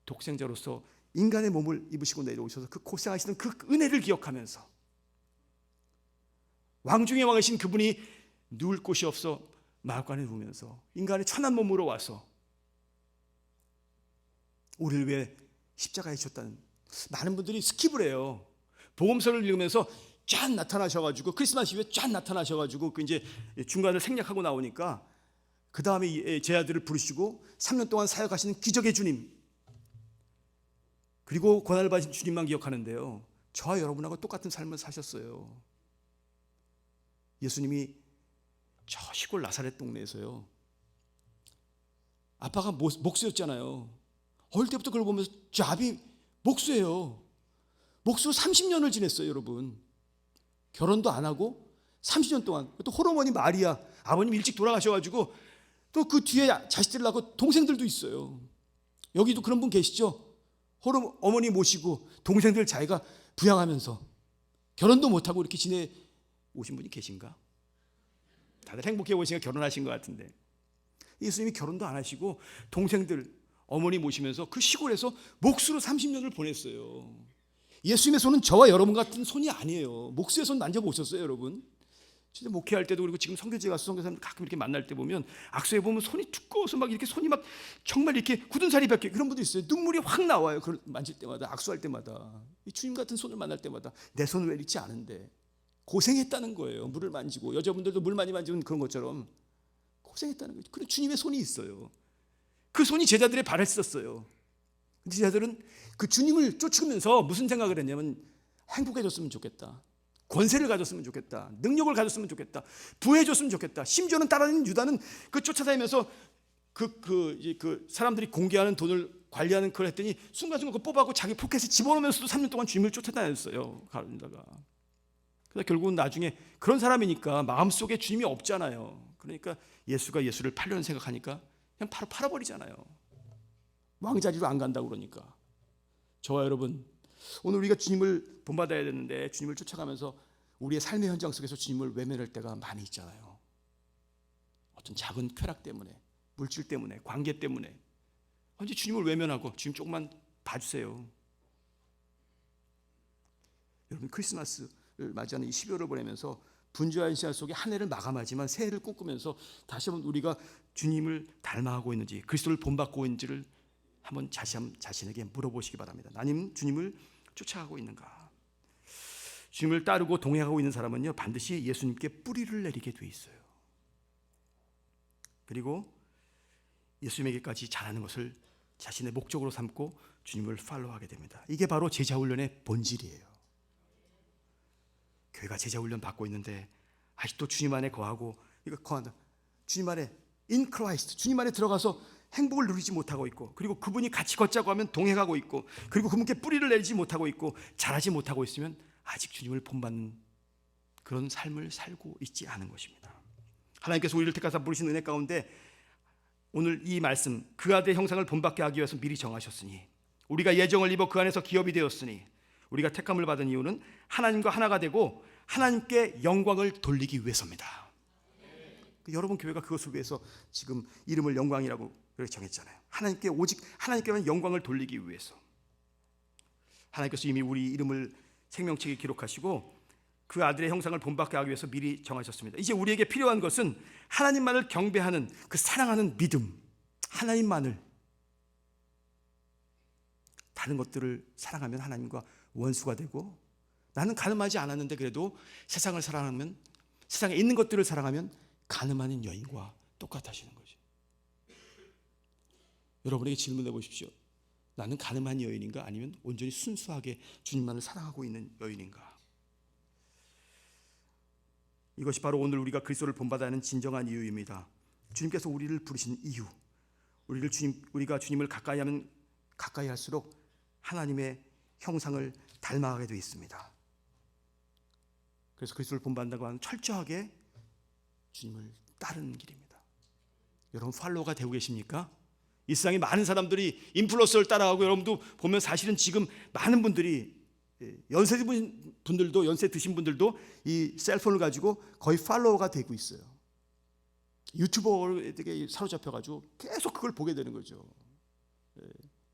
독생자로서 인간의 몸을 입으시고 내려오셔서 그 고생하시는 그 은혜를 기억하면서, 왕 중의 왕이신 그분이 누울 곳이 없어 마을관에 누우면서 인간의 천한 몸으로 와서 우리를 위해 십자가에 지셨다는, 많은 분들이 스킵을 해요. 복음서를 읽으면서 짠 나타나셔가지고, 크리스마스 이후에 짠 나타나셔가지고 그 이제 중간을 생략하고 나오니까 그 다음에 제 아들을 부르시고 3년 동안 사역하시는 기적의 주님, 그리고 고난을 받으신 주님만 기억하는데요, 저와 여러분하고 똑같은 삶을 사셨어요. 예수님이 저 시골 나사렛 동네에서요, 아빠가 목수였잖아요. 어릴 때부터 그걸 보면서 잡이 목수예요. 목수 30년을 지냈어요, 여러분. 결혼도 안 하고 30년 동안. 또 홀어머니 마리아, 아버님 일찍 돌아가셔가지고 또 그 뒤에 자식들을 낳고 동생들도 있어요. 여기도 그런 분 계시죠? 어머니 모시고 동생들 자기가 부양하면서 결혼도 못하고 이렇게 지내 오신 분이 계신가? 다들 행복해 보시니까 결혼하신 것 같은데, 예수님이 결혼도 안 하시고 동생들, 어머니 모시면서 그 시골에서 목수로 30년을 보냈어요. 예수님의 손은 저와 여러분 같은 손이 아니에요. 목수의 손 만져보셨어요, 여러분? 진짜 목회할 때도, 그리고 지금 선교제 가서 선교사님 가끔 이렇게 만날 때 보면 악수해 보면 손이 두꺼워서 막 이렇게 손이 막 정말 이렇게 굳은 살이 벗겨, 그런 분도 있어요. 눈물이 확 나와요. 그걸 만질 때마다, 악수할 때마다. 이 주님 같은 손을 만날 때마다 내 손은 왜 이렇지 않은데, 고생했다는 거예요. 물을 만지고, 여자분들도 물 많이 만지면 그런 것처럼 고생했다는 거죠. 그런 주님의 손이 있어요. 그 손이 제자들의 발을 씻었어요. 제자들은 그 주님을 쫓으면서 무슨 생각을 했냐면, 행복해졌으면 좋겠다, 권세를 가졌으면 좋겠다, 능력을 가졌으면 좋겠다, 부해졌으면 좋겠다. 심지어는 따라다니는 유다는 그 쫓아다니면서 그 사람들이 공개하는 돈을 관리하는 그걸 했더니 순간순간 그거 뽑아갖고 자기 포켓에 집어넣으면서도 3년 동안 주님을 쫓아다녔어요, 가론다가. 그래서 결국은 나중에 그런 사람이니까 마음속에 주님이 없잖아요. 그러니까 예수를 팔려는 생각하니까 그냥 바로 팔아버리잖아요. 왕자리로 안 간다고 그러니까. 저와 여러분, 오늘 우리가 주님을 본받아야 되는데 주님을 쫓아가면서 우리의 삶의 현장 속에서 주님을 외면할 때가 많이 있잖아요. 어떤 작은 쾌락 때문에, 물질 때문에, 관계 때문에 언제 주님을 외면하고, 주님 조금만 봐주세요. 여러분, 크리스마스를 맞이하는 이 12월을 보내면서 분주한 시간 속에 한 해를 마감하지만 새해를 꿈꾸면서 다시 한번 우리가 주님을 닮아가고 있는지, 그리스도를 본받고 있는지를 한번 자신에게 물어보시기 바랍니다. 나님, 주님을 쫓아가고 있는가? 주님을 따르고 동행하고 있는 사람은요, 반드시 예수님께 뿌리를 내리게 돼 있어요. 그리고 예수님에게까지 자라는 것을 자신의 목적으로 삼고 주님을 팔로우하게 됩니다. 이게 바로 제자훈련의 본질이에요. 교회가 제자훈련 받고 있는데 아직도 주님 안에 거하고, 이거 거한다, 주님 안에 in Christ, 주님 안에 들어가서 행복을 누리지 못하고 있고, 그리고 그분이 같이 걷자고 하면 동행하고 있고, 그리고 그분께 뿌리를 내리지 못하고 있고 자라지 못하고 있으면 아직 주님을 본받는 그런 삶을 살고 있지 않은 것입니다. 하나님께서 우리를 택하사 부르신 은혜 가운데 오늘 이 말씀, 그 아들의 형상을 본받게 하기 위해서 미리 정하셨으니, 우리가 예정을 입어 그 안에서 기업이 되었으니, 우리가 택함을 받은 이유는 하나님과 하나가 되고 하나님께 영광을 돌리기 위해서입니다. 여러분 교회가 그것을 위해서 지금 이름을 영광이라고 그렇게 정했잖아요. 하나님께, 오직 하나님께만 영광을 돌리기 위해서. 하나님께서 이미 우리 이름을 생명책에 기록하시고 그 아들의 형상을 본받게 하기 위해서 미리 정하셨습니다. 이제 우리에게 필요한 것은 하나님만을 경배하는 그 사랑하는 믿음, 하나님만을. 다른 것들을 사랑하면 하나님과 원수가 되고, 나는 가늠하지 않았는데 그래도 세상을 사랑하면, 세상에 있는 것들을 사랑하면 가늠하는 여인과 똑같아지는 거죠. 여러분에게 질문해 보십시오. 나는 가늠한 여인인가, 아니면 온전히 순수하게 주님만을 사랑하고 있는 여인인가? 이것이 바로 오늘 우리가 그리스도를 본받아야 하는 진정한 이유입니다. 주님께서 우리를 부르신 이유, 우리가 주님을 가까이 하면 가까이 할수록 하나님의 형상을 닮아가게 되어 있습니다. 그래서 그리스도를 본받는다고 하는 철저하게 주님을 따르는 길입니다. 여러분 팔로워가 되고 계십니까? 이 세상에 많은 사람들이 인플루언서를 따라가고, 여러분도 보면 사실은 지금 많은 분들이 연세 드신 분들도 이 셀폰을 가지고 거의 팔로워가 되고 있어요. 유튜버에게 사로잡혀가지고 계속 그걸 보게 되는 거죠.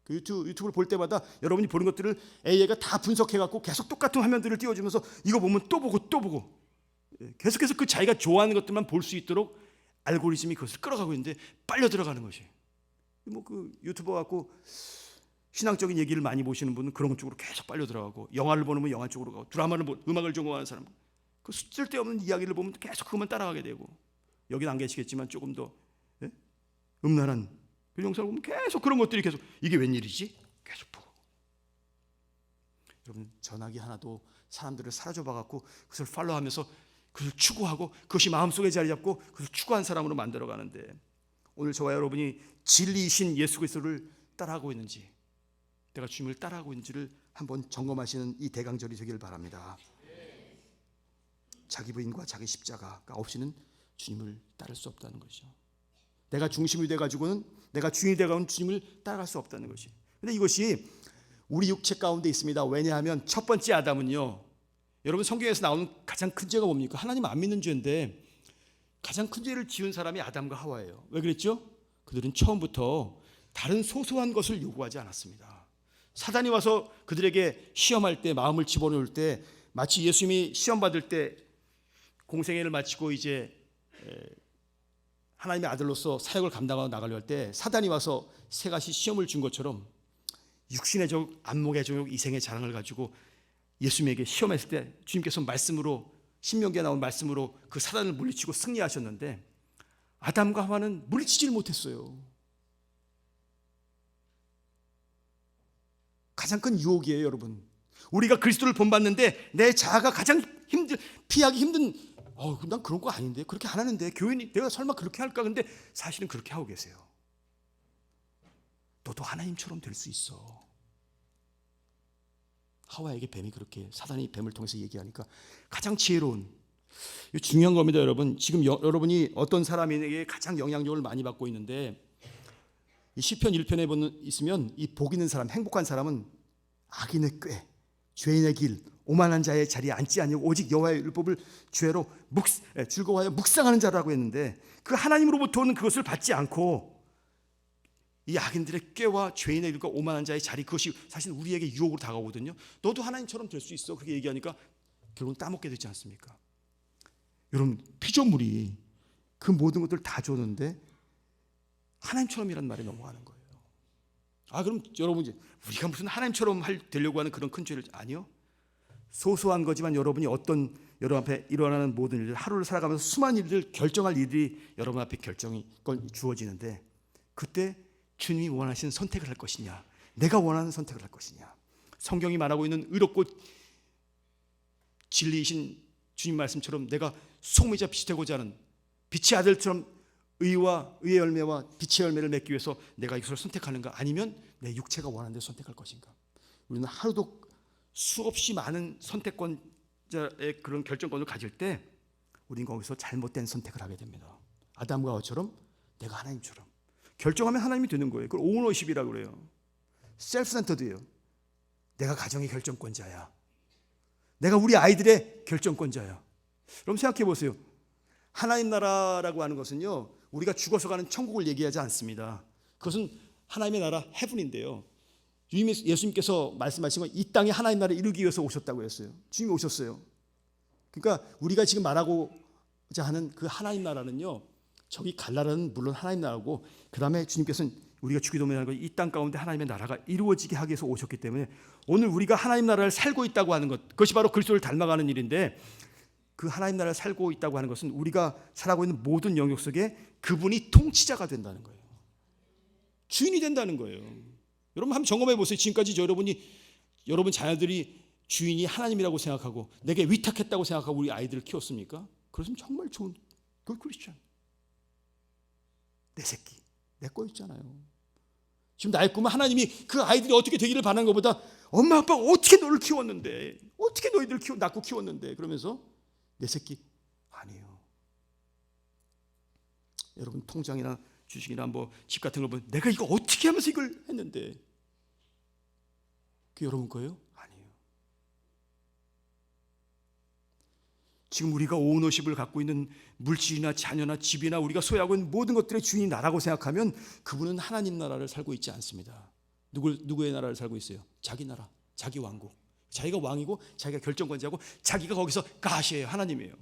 그 유튜브를 볼 때마다 여러분이 보는 것들을 AI가 다 분석해갖고 계속 똑같은 화면들을 띄워주면서 이거 보면 또 보고 계속해서 그 자기가 좋아하는 것들만 볼 수 있도록 알고리즘이 그것을 끌어가고 있는데 빨려 들어가는 것이. 뭐 그 유튜버 갖고 신앙적인 얘기를 많이 보시는 분은 그런 쪽으로 계속 빨려 들어가고, 영화를 보는 분은 영화 쪽으로 가고, 드라마를 음악을 전공하는 사람 그 쓸데없는 이야기를 보면 계속 그것만 따라가게 되고, 여기는 안 계시겠지만 조금 더 음란한 그 영상을 보면 계속 그런 것들이 계속 이게 웬일이지? 계속 보고. 여러분, 전화기 하나도 사람들을 사로잡아 갖고 그것을 팔로우하면서 그것을 추구하고 그것이 마음속에 자리 잡고 그것을 추구한 사람으로 만들어 가는데, 오늘 저와 여러분이 진리이신 예수 그리스도를 따라하고 있는지, 내가 주님을 따라하고 있는지를 한번 점검하시는 이 대강절이 되기를 바랍니다. 자기 부인과 자기 십자가가 없이는 주님을 따를 수 없다는 것이죠. 내가 중심이 돼가지고는, 내가 주인이 돼가는 주님을 따라갈 수 없다는 것이. 근데 이것이 우리 육체 가운데 있습니다. 왜냐하면 첫 번째 아담은요, 여러분 성경에서 나오는 가장 큰 죄가 뭡니까? 하나님 안 믿는 죄인데 가장 큰 죄를 지은 사람이 아담과 하와예요. 왜 그랬죠? 그들은 처음부터 다른 소소한 것을 요구하지 않았습니다. 사단이 와서 그들에게 시험할 때, 마음을 집어넣을 때, 마치 예수님이 시험 받을 때 공생애를 마치고 이제 하나님의 아들로서 사역을 감당하고 나가려 할 때 사단이 와서 세 가지 시험을 준 것처럼 육신의 족, 안목의 족, 이생의 자랑을 가지고 예수님에게 시험했을 때 주님께서 말씀으로, 신명기에 나온 말씀으로 그 사단을 물리치고 승리하셨는데 아담과 하와는 물리치지를 못했어요. 가장 큰 유혹이에요, 여러분. 우리가 그리스도를 본받는데 내 자아가 가장 피하기 힘든, 난 그런 거 아닌데, 그렇게 안 하는데, 교인이 내가 설마 그렇게 할까? 근데 사실은 그렇게 하고 계세요. 너도 하나님처럼 될 수 있어. 하와에게 뱀이 그렇게, 사단이 뱀을 통해서 얘기하니까 가장 지혜로운, 중요한 겁니다, 여러분. 지금 여러분이 어떤 사람에게 가장 영향력을 많이 받고 있는데, 이 시편 1편에 있으면 이 복 있는 사람, 행복한 사람은 악인의 꾀, 죄인의 길, 오만한 자의 자리에 앉지 아니하고 오직 여호와의 율법을 즐거워하여 묵상하는 자라고 했는데, 그 하나님으로부터 오는 그것을 받지 않고 이 악인들의 꾀와 죄인의 길과 오만한 자의 자리, 그것이 사실 우리에게 유혹으로 다가오거든요. 너도 하나님처럼 될 수 있어, 그렇게 얘기하니까 결국은 따먹게 되지 않습니까? 여러분, 피조물이 그 모든 것들을 다 줬는데 하나님처럼이란 말이 넘어가는 거예요. 그럼 여러분, 이제 우리가 무슨 하나님처럼 되려고 하는 그런 큰 죄를, 아니요. 소소한 거지만 여러분이 어떤 여러분 앞에 일어나는 모든 일들, 하루를 살아가면서 수많은 일들, 결정할 일들이 여러분 앞에 결정이 주어지는데, 그때 주님이 원하시는 선택을 할 것이냐, 내가 원하는 선택을 할 것이냐. 성경이 말하고 있는 의롭고 진리이신 주님 말씀처럼 내가 소금이자 빛이 되고자 하는 빛의 아들처럼 의의 열매와 빛의 열매를 맺기 위해서 내가 이것을 선택하는가, 아니면 내 육체가 원하는 대로 선택할 것인가. 우리는 하루도 수없이 많은 선택권자의 그런 결정권을 가질 때 우리는 거기서 잘못된 선택을 하게 됩니다. 아담과 하와처럼 내가 하나님처럼 결정하면 하나님이 되는 거예요. 그걸 오너십이라고 그래요. 셀프센터드예요. 내가 가정의 결정권자야. 내가 우리 아이들의 결정권자야. 그럼 생각해 보세요. 하나님 나라라고 하는 것은요, 우리가 죽어서 가는 천국을 얘기하지 않습니다. 그것은 하나님의 나라, 헤븐인데요, 예수님께서 말씀하신 건 이 땅에 하나님 나라를 이루기 위해서 오셨다고 했어요. 주님이 오셨어요. 그러니까 우리가 지금 말하고자 하는 그 하나님 나라는요, 저기 갈 나라는 물론 하나님 나라고, 그 다음에 주님께서는 우리가 주기도문하는 것, 이 땅 가운데 하나님의 나라가 이루어지게 하기 위해서 오셨기 때문에 오늘 우리가 하나님 나라를 살고 있다고 하는 것, 그것이 바로 그리스도를 닮아가는 일인데, 그 하나님 나라를 살고 있다고 하는 것은 우리가 살아가고 있는 모든 영역 속에 그분이 통치자가 된다는 거예요. 주인이 된다는 거예요. 여러분 한번 점검해 보세요. 지금까지 여러분 자녀들이 주인이 하나님이라고 생각하고 내게 위탁했다고 생각하고 우리 아이들을 키웠습니까? 그것은 정말 좋은 그 크리스천. 내 새끼, 내 거였잖아요. 지금 나의 꿈은 하나님이 그 아이들이 어떻게 되기를 바라는 것보다 엄마 아빠가 어떻게 너를 키웠는데, 어떻게 너희들 낳고 키웠는데, 그러면서 내 새끼 아니에요. 여러분 통장이나 주식이나 뭐 집 같은 걸 보면 내가 이거 어떻게 하면서 이걸 했는데, 그게 여러분 거예요? 아니에요. 지금 우리가 오너십을 갖고 있는 물질이나 자녀나 집이나 우리가 소유하고 있는 모든 것들의 주인이 나라고 생각하면 그분은 하나님 나라를 살고 있지 않습니다. 누구의 나라를 살고 있어요? 자기 나라, 자기 왕국. 자기가 왕이고 자기가 결정권자고 자기가 거기서 가시예요. 하나님이에요.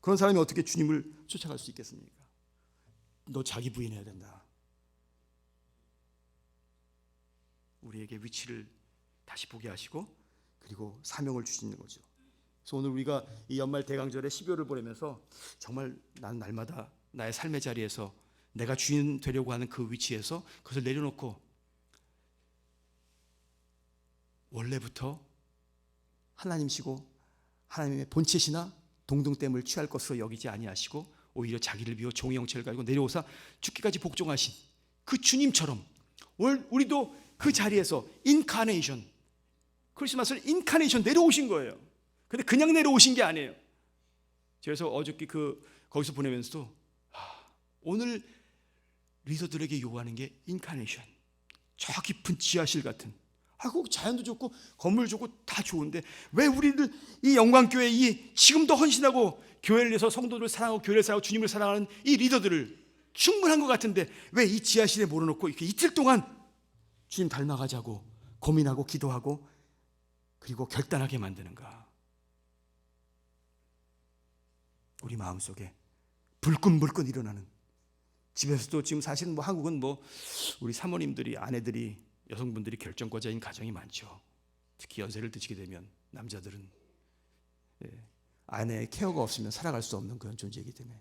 그런 사람이 어떻게 주님을 쫓아갈 수 있겠습니까? 너 자기 부인해야 된다. 우리에게 위치를 다시 보게 하시고 그리고 사명을 주시는 거죠. 그래서 오늘 우리가 이 연말 대강절에 12월을 보내면서 정말 나는 날마다 나의 삶의 자리에서 내가 주인 되려고 하는 그 위치에서 그것을 내려놓고 원래부터 하나님이시고 하나님의 본체시나 동등됨을 취할 것으로 여기지 아니하시고 오히려 자기를 비워 종의 형체를 가지고 내려오사 죽기까지 복종하신 그 주님처럼 오늘 우리도 그 자리에서 인카네이션, 크리스마스를 인카네이션 내려오신 거예요. 근데 그냥 내려오신 게 아니에요. 그래서 어저께 거기서 보내면서도 오늘 리더들에게 요구하는 게 인카네이션, 저 깊은 지하실 같은, 그 자연도 좋고 건물 좋고 다 좋은데 왜 우리들 이 영광교회 이 지금도 헌신하고 교회를 위해서 성도들을 사랑하고 교회를 사랑하고 주님을 사랑하는 이 리더들을 충분한 것 같은데 왜 이 지하실에 몰아놓고 이렇게 이틀 동안 주님 닮아가자고 고민하고 기도하고 그리고 결단하게 만드는가? 우리 마음속에 불끈불끈 일어나는, 집에서도 지금 사실은 한국은 우리 사모님들이, 아내들이, 여성분들이 결정권자인 가정이 많죠. 특히 연세를 드시게 되면 남자들은 아내의 케어가 없으면 살아갈 수 없는 그런 존재이기 때문에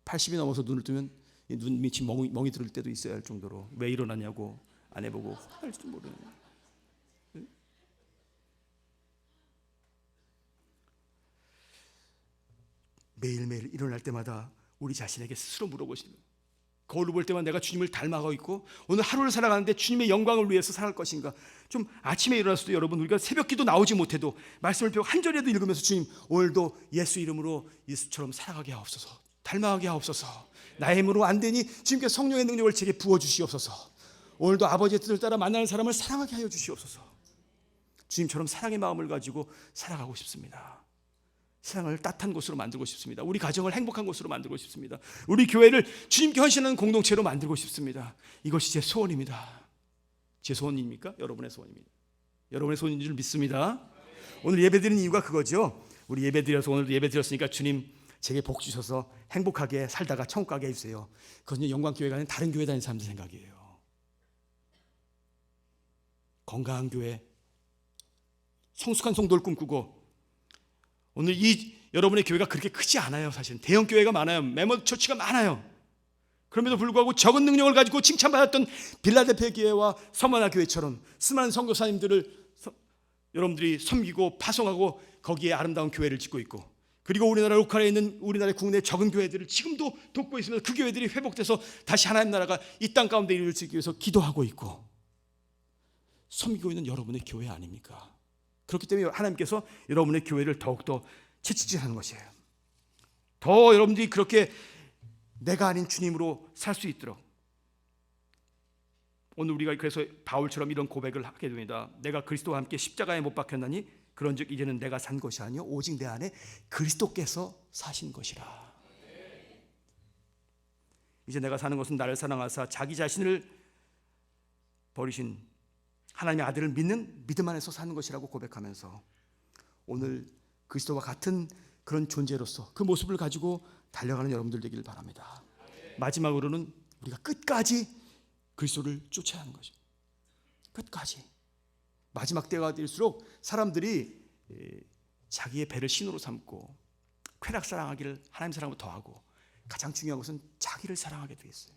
80이 넘어서 눈을 뜨면 눈 밑이 멍이 들을 때도 있어야 할 정도로 왜 일어나냐고 아내 보고 화날지도 모르는. 매일매일 일어날 때마다 우리 자신에게 스스로 물어보시는 거예요. 거울을 볼 때만 내가 주님을 닮아가고 있고 오늘 하루를 살아가는데 주님의 영광을 위해서 살아갈 것인가. 좀 아침에 일어났을 때 여러분 우리가 새벽기도 나오지 못해도 말씀을 배우고 한 절이라도 읽으면서 주님 오늘도 예수 이름으로 예수처럼 살아가게 하옵소서, 닮아가게 하옵소서. 나의 힘으로 안 되니 주님께서 성령의 능력을 제게 부어주시옵소서. 오늘도 아버지의 뜻을 따라 만나는 사람을 사랑하게 하여 주시옵소서. 주님처럼 사랑의 마음을 가지고 살아가고 싶습니다. 세상을 따뜻한 곳으로 만들고 싶습니다. 우리 가정을 행복한 곳으로 만들고 싶습니다. 우리 교회를 주님께 헌신하는 공동체로 만들고 싶습니다. 이것이 제 소원입니다. 제 소원입니까? 여러분의 소원입니다. 여러분의 소원인 줄 믿습니다. 오늘 예배드리는 이유가 그거죠. 우리 예배드려서 오늘도 예배드렸으니까 주님 제게 복 주셔서 행복하게 살다가 천국 가게 해주세요. 그건 영광교회가 아닌 다른 교회 다니는 사람들 생각이에요. 건강한 교회, 성숙한 성도를 꿈꾸고, 오늘 여러분의 교회가 그렇게 크지 않아요. 사실은 대형 교회가 많아요. 메모 처치가 많아요. 그럼에도 불구하고 적은 능력을 가지고 칭찬받았던 빌라델피아 교회와 서머나 교회처럼 수많은 선교사님들을 여러분들이 섬기고 파송하고 거기에 아름다운 교회를 짓고 있고, 그리고 우리나라 로컬에 있는 우리나라의 국내 적은 교회들을 지금도 돕고 있으면서 그 교회들이 회복돼서 다시 하나님 나라가 이 땅 가운데 이루어지기 위해서 기도하고 있고 섬기고 있는 여러분의 교회 아닙니까? 그렇기 때문에 하나님께서 여러분의 교회를 더욱더 채찍질하는 것이에요. 더 여러분들이 그렇게 내가 아닌 주님으로 살 수 있도록. 오늘 우리가 그래서 바울처럼 이런 고백을 하게 됩니다. 내가 그리스도와 함께 십자가에 못 박혔나니 그런즉 이제는 내가 산 것이 아니요 오직 내 안에 그리스도께서 사신 것이라. 이제 내가 사는 것은 나를 사랑하사 자기 자신을 버리신 하나님의 아들을 믿는 믿음 안에서 사는 것이라고 고백하면서 오늘 그리스도와 같은 그런 존재로서 그 모습을 가지고 달려가는 여러분들 되기를 바랍니다. 마지막으로는 우리가 끝까지 그리스도를 쫓아야 하는 거죠. 끝까지. 마지막 때가 될수록 사람들이 자기의 배를 신으로 삼고 쾌락 사랑하기를 하나님 사랑을 더하고 가장 중요한 것은 자기를 사랑하게 되겠어요.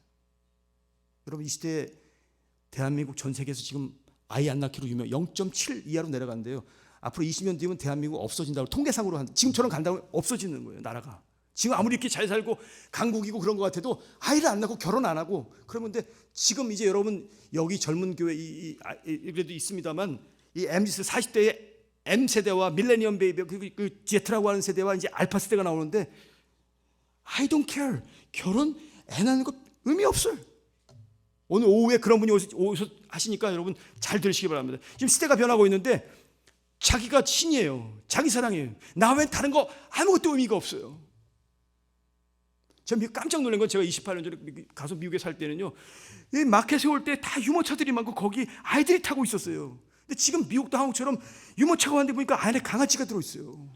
여러분 이 시대에 대한민국 전 세계에서 지금 아이 안 낳기로 유명 0.7 이하로 내려간대요. 앞으로 20년 뒤면 대한민국 없어진다고 통계상으로 지금처럼 간다면 없어지는 거예요. 나라가 지금 아무리 이렇게 잘 살고 강국이고 그런 것 같아도 아이를 안 낳고 결혼 안 하고 그러는데 지금 이제 여러분 여기 젊은 교회 그래도 있습니다만 이 MZ 40대의 M 세대와 밀레니엄 베이비 그 Z라고 하는 세대와 이제 알파 세대가 나오는데 I don't care. 결혼 애 낳는 것 의미 없어요. 오늘 오후에 그런 분이 오셔 하시니까 여러분 잘 들으시기 바랍니다. 지금 시대가 변하고 있는데 자기가 신이에요. 자기 사랑이에요. 나 외엔 다른 거 아무것도 의미가 없어요. 제가 깜짝 놀란 건, 제가 28년 전에 가서 미국에 살 때는요, 이 마켓에 올 때 다 유모차들이 많고 거기 아이들이 타고 있었어요. 근데 지금 미국도 한국처럼 유모차가 왔는데 보니까 안에 강아지가 들어있어요.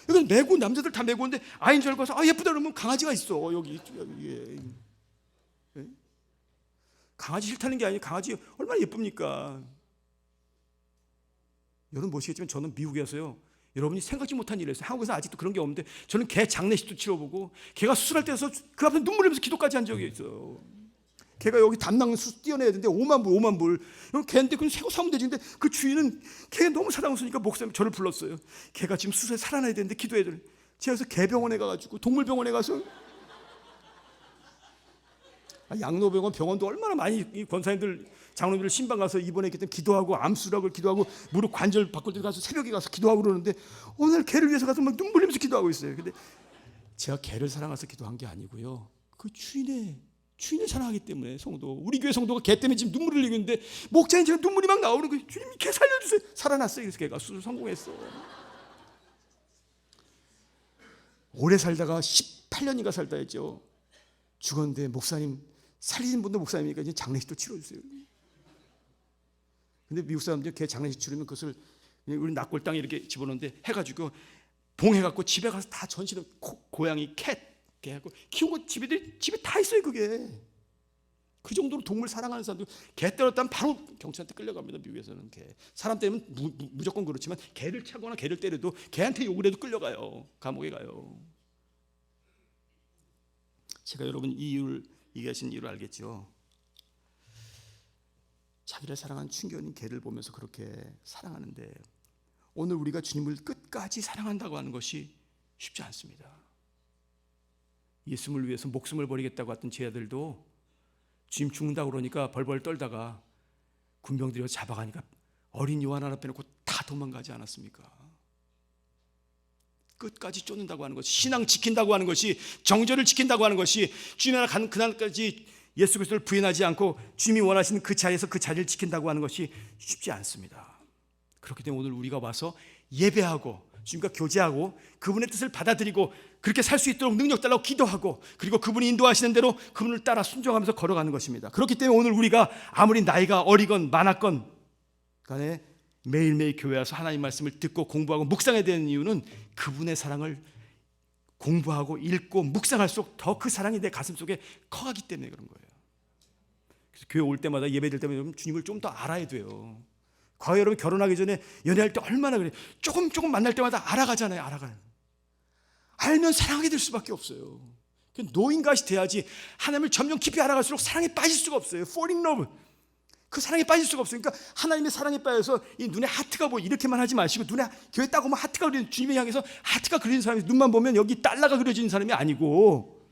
이건 메고, 남자들 다 메고 오는데 아이인 줄 알고 와서 예쁘다 그러면 강아지가 있어 여기. 강아지 싫다는 게 아니에요. 강아지 얼마나 예쁩니까? 여러분 보시겠지만 저는 미국에서요, 여러분이 생각지 못한 일을 했어요. 한국에서 아직도 그런 게 없는데 저는 개 장례식도 치러보고 개가 수술할 때서 그 앞에 눈물 흘리면서 기도까지 한 적이 있어요. 개가 여기 담낭 띄어내야 되는데 5만 불. 개인데 그냥 새거 사면 되지. 근데 그 주인은 개가 너무 사랑스러우니까 목사님 저를 불렀어요. 개가 지금 수술에 살아나야 되는데 기도해야 돼. 제가 그래서 개병원에 가가지고, 동물병원에 가서, 양로병원, 병원도 얼마나 많이 이 권사님들, 장로님들 신방 가서 입원했기 때문에 기도하고, 암수락을 기도하고, 무릎 관절 바꿀 때 가서 새벽에 가서 기도하고 그러는데 오늘 개를 위해서 가서 막 눈물 흘리면서 기도하고 있어요. 근데 제가 개를 사랑해서 기도한 게 아니고요, 그 주인을 사랑하기 때문에. 성도, 우리 교회 성도가 개 때문에 지금 눈물을 흘리고 있는데 목자인 제가 눈물이 막 나오는 거예요. 주님, 개 살려주세요. 살아났어요. 그래서 개가 수술 성공했어. 오래 살다가 18년인가 살다 했죠. 죽었는데 목사님, 살리신 분도 목사님이니까 이제 장례식도 치러주세요. 근데 미국 사람들이 개 장례식 치르면 그것을 우리 낙골땅에 이렇게 집어넣는데 해가지고 봉해갖고 집에 가서 다 전시는 고양이, 개 하고 키운 거 집에 다 있어요. 그게 그 정도로 동물 사랑하는 사람들, 개 때렸다면 바로 경찰한테 끌려갑니다. 미국에서는 개. 사람 때문에 무조건 그렇지만 개를 차거나 개를 때려도, 개한테 욕을 해도 끌려가요. 감옥에 가요. 제가 여러분 이유를 얘기하신 이유를 알겠죠. 자기를 사랑한 충견인 개를 보면서 그렇게 사랑하는데, 오늘 우리가 주님을 끝까지 사랑한다고 하는 것이 쉽지 않습니다. 예수님을 위해서 목숨을 버리겠다고 했던 제자들도 주님 죽는다고 그러니까 벌벌 떨다가 군병들이 잡아가니까 어린 요한 하나 빼놓고 다 도망가지 않았습니까? 끝까지 쫓는다고 하는 것이, 신앙 지킨다고 하는 것이, 정절을 지킨다고 하는 것이, 주님 하나 가는 그날까지 예수 그리스도를 부인하지 않고 주님이 원하시는 그 자리에서 그 자리를 지킨다고 하는 것이 쉽지 않습니다. 그렇기 때문에 오늘 우리가 와서 예배하고 주님과 교제하고 그분의 뜻을 받아들이고 그렇게 살 수 있도록 능력 달라고 기도하고, 그리고 그분이 인도하시는 대로 그분을 따라 순종하면서 걸어가는 것입니다. 그렇기 때문에 오늘 우리가 아무리 나이가 어리건 많았건 간에 매일매일 교회 와서 하나님 말씀을 듣고 공부하고 묵상해야 되는 이유는 그분의 사랑을 공부하고 읽고 묵상할수록 더 그 사랑이 내 가슴 속에 커가기 때문에 그런 거예요. 그래서 교회 올 때마다, 예배 될 때마다 주님을 좀 더 알아야 돼요. 과거 여러분 결혼하기 전에 연애할 때 얼마나 그래요. 조금 만날 때마다 알아가잖아요. 알면 사랑하게 될 수밖에 없어요. 노인같이 돼야지. 하나님을 점점 깊이 알아갈수록 사랑에 빠질 수가 없어요. Falling in love. 그 사랑에 빠질 수가 없어요. 그러니까 하나님의 사랑에 빠져서 이 눈에 하트가 뭐 이렇게만 하지 마시고, 눈에 교회 딱 오면 하트가 그리는, 주님을 향해서 하트가 그리는 사람이, 눈만 보면 여기 달러가 그려지는 사람이 아니고,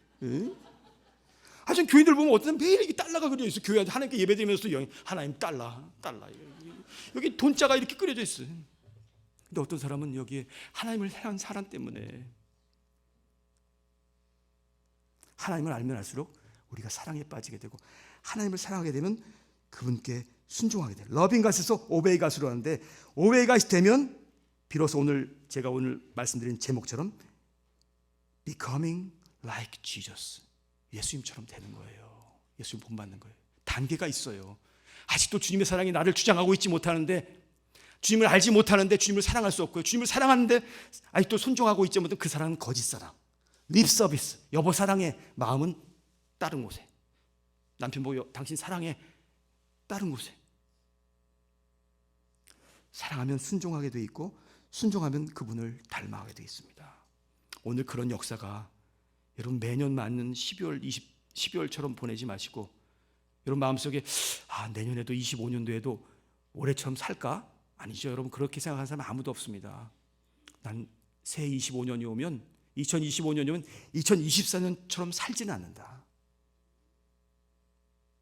하여튼 교인들 보면 어떤 사람 매일 이게 달러가 그려져 있어요. 교회한테 하나님께 예배드리면서 하나님 달러 여기 돈자가 이렇게 그려져 있어요. 근데 어떤 사람은 여기에 하나님을 향한 사랑 때문에, 하나님을 알면 알수록 우리가 사랑에 빠지게 되고, 하나님을 사랑하게 되면 그분께 순종하게 돼요. 러빙 갓에서 오베이 갓으로 하는데, 오베이 갓이 되면 비로소 제가 오늘 말씀드린 제목처럼 becoming like Jesus, 예수님처럼 되는 거예요. 예수님 본받는 거예요. 단계가 있어요. 아직도 주님의 사랑이 나를 주장하고 있지 못하는데, 주님을 알지 못하는데 주님을 사랑할 수 없고요. 주님을 사랑하는데 아직도 순종하고 있지 못하면 그 사랑은 거짓 사랑, 립 서비스, 여보 사랑의 마음은 다른 곳에, 남편 보고 당신 사랑해, 다른 곳에. 사랑하면 순종하게 돼 있고, 순종하면 그분을 닮아가게 돼 있습니다. 오늘 그런 역사가 여러분 매년 맞는 12월처럼 보내지 마시고, 여러분 마음속에 내년에도 25년도에도 올해처럼 살까? 아니죠. 여러분 그렇게 생각하는 사람 아무도 없습니다. 난 새 25년이 오면, 2025년이 오면 2024년처럼 살지는 않는다.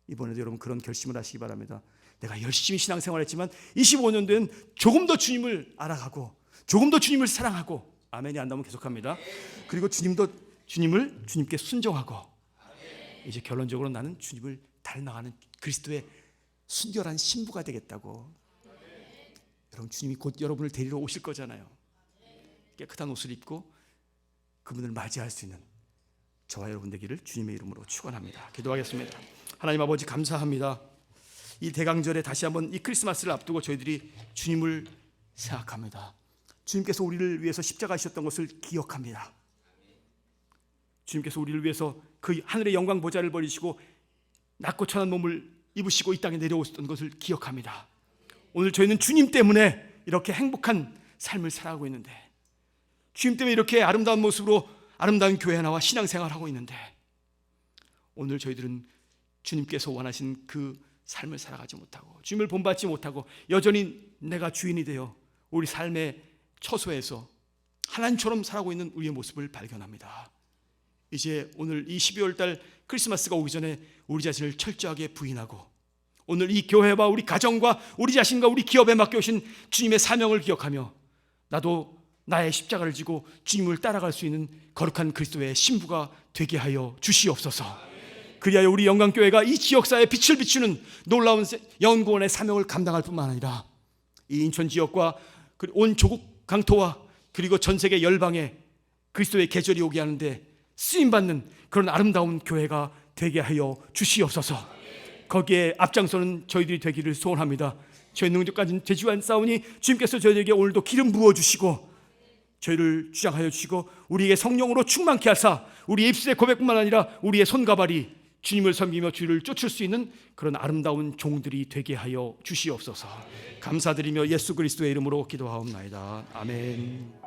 이번에도 여러분 그런 결심을 하시기 바랍니다. 내가 열심히 신앙생활했지만 25년도엔 조금 더 주님을 알아가고, 조금 더 주님을 사랑하고, 아멘이 안 나오면 계속합니다. 그리고 주님께 순종하고, 이제 결론적으로 나는 주님을 닮아가는 그리스도의 순결한 신부가 되겠다고. 여러분, 주님이 곧 여러분을 데리러 오실 거잖아요. 깨끗한 옷을 입고 그분을 맞이할 수 있는 저와 여러분 되기를 주님의 이름으로 축원합니다. 기도하겠습니다. 하나님 아버지, 감사합니다. 이 대강절에 다시 한번 이 크리스마스를 앞두고 저희들이 주님을 생각합니다. 주님께서 우리를 위해서 십자가 지셨던 것을 기억합니다. 주님께서 우리를 위해서 그 하늘의 영광 보좌를 버리시고 낮고 천한 몸을 입으시고 이 땅에 내려오셨던 것을 기억합니다. 오늘 저희는 주님 때문에 이렇게 행복한 삶을 살아가고 있는데, 주님 때문에 이렇게 아름다운 모습으로 아름다운 교회 나와 신앙생활을 하고 있는데, 오늘 저희들은 주님께서 원하신 그 삶을 살아가지 못하고 주님을 본받지 못하고 여전히 내가 주인이 되어 우리 삶의 처소에서 하나님처럼 살아가고 있는 우리의 모습을 발견합니다. 이제 오늘 이 12월 달 크리스마스가 오기 전에 우리 자신을 철저하게 부인하고 오늘 이 교회와 우리 가정과 우리 자신과 우리 기업에 맡겨오신 주님의 사명을 기억하며 나도 나의 십자가를 지고 주님을 따라갈 수 있는 거룩한 그리스도의 신부가 되게 하여 주시옵소서. 그리하여 우리 영광교회가 이 지역사회에 빛을 비추는 놀라운 연구원의 사명을 감당할 뿐만 아니라 이 인천 지역과 온 조국 강토와 그리고 전 세계 열방에 그리스도의 계절이 오게 하는데 쓰임받는 그런 아름다운 교회가 되게 하여 주시옵소서. 거기에 앞장서는 저희들이 되기를 소원합니다. 저희 능력까지 되지 않사오니 주님께서 저희에게 오늘도 기름 부어주시고 저희를 주장하여 주시고 우리에게 성령으로 충만케 하사 우리의 입술의 고백뿐만 아니라 우리의 손가발이 주님을 섬기며 주를 쫓을 수 있는 그런 아름다운 종들이 되게 하여 주시옵소서. 감사드리며 예수 그리스도의 이름으로 기도하옵나이다. 아멘.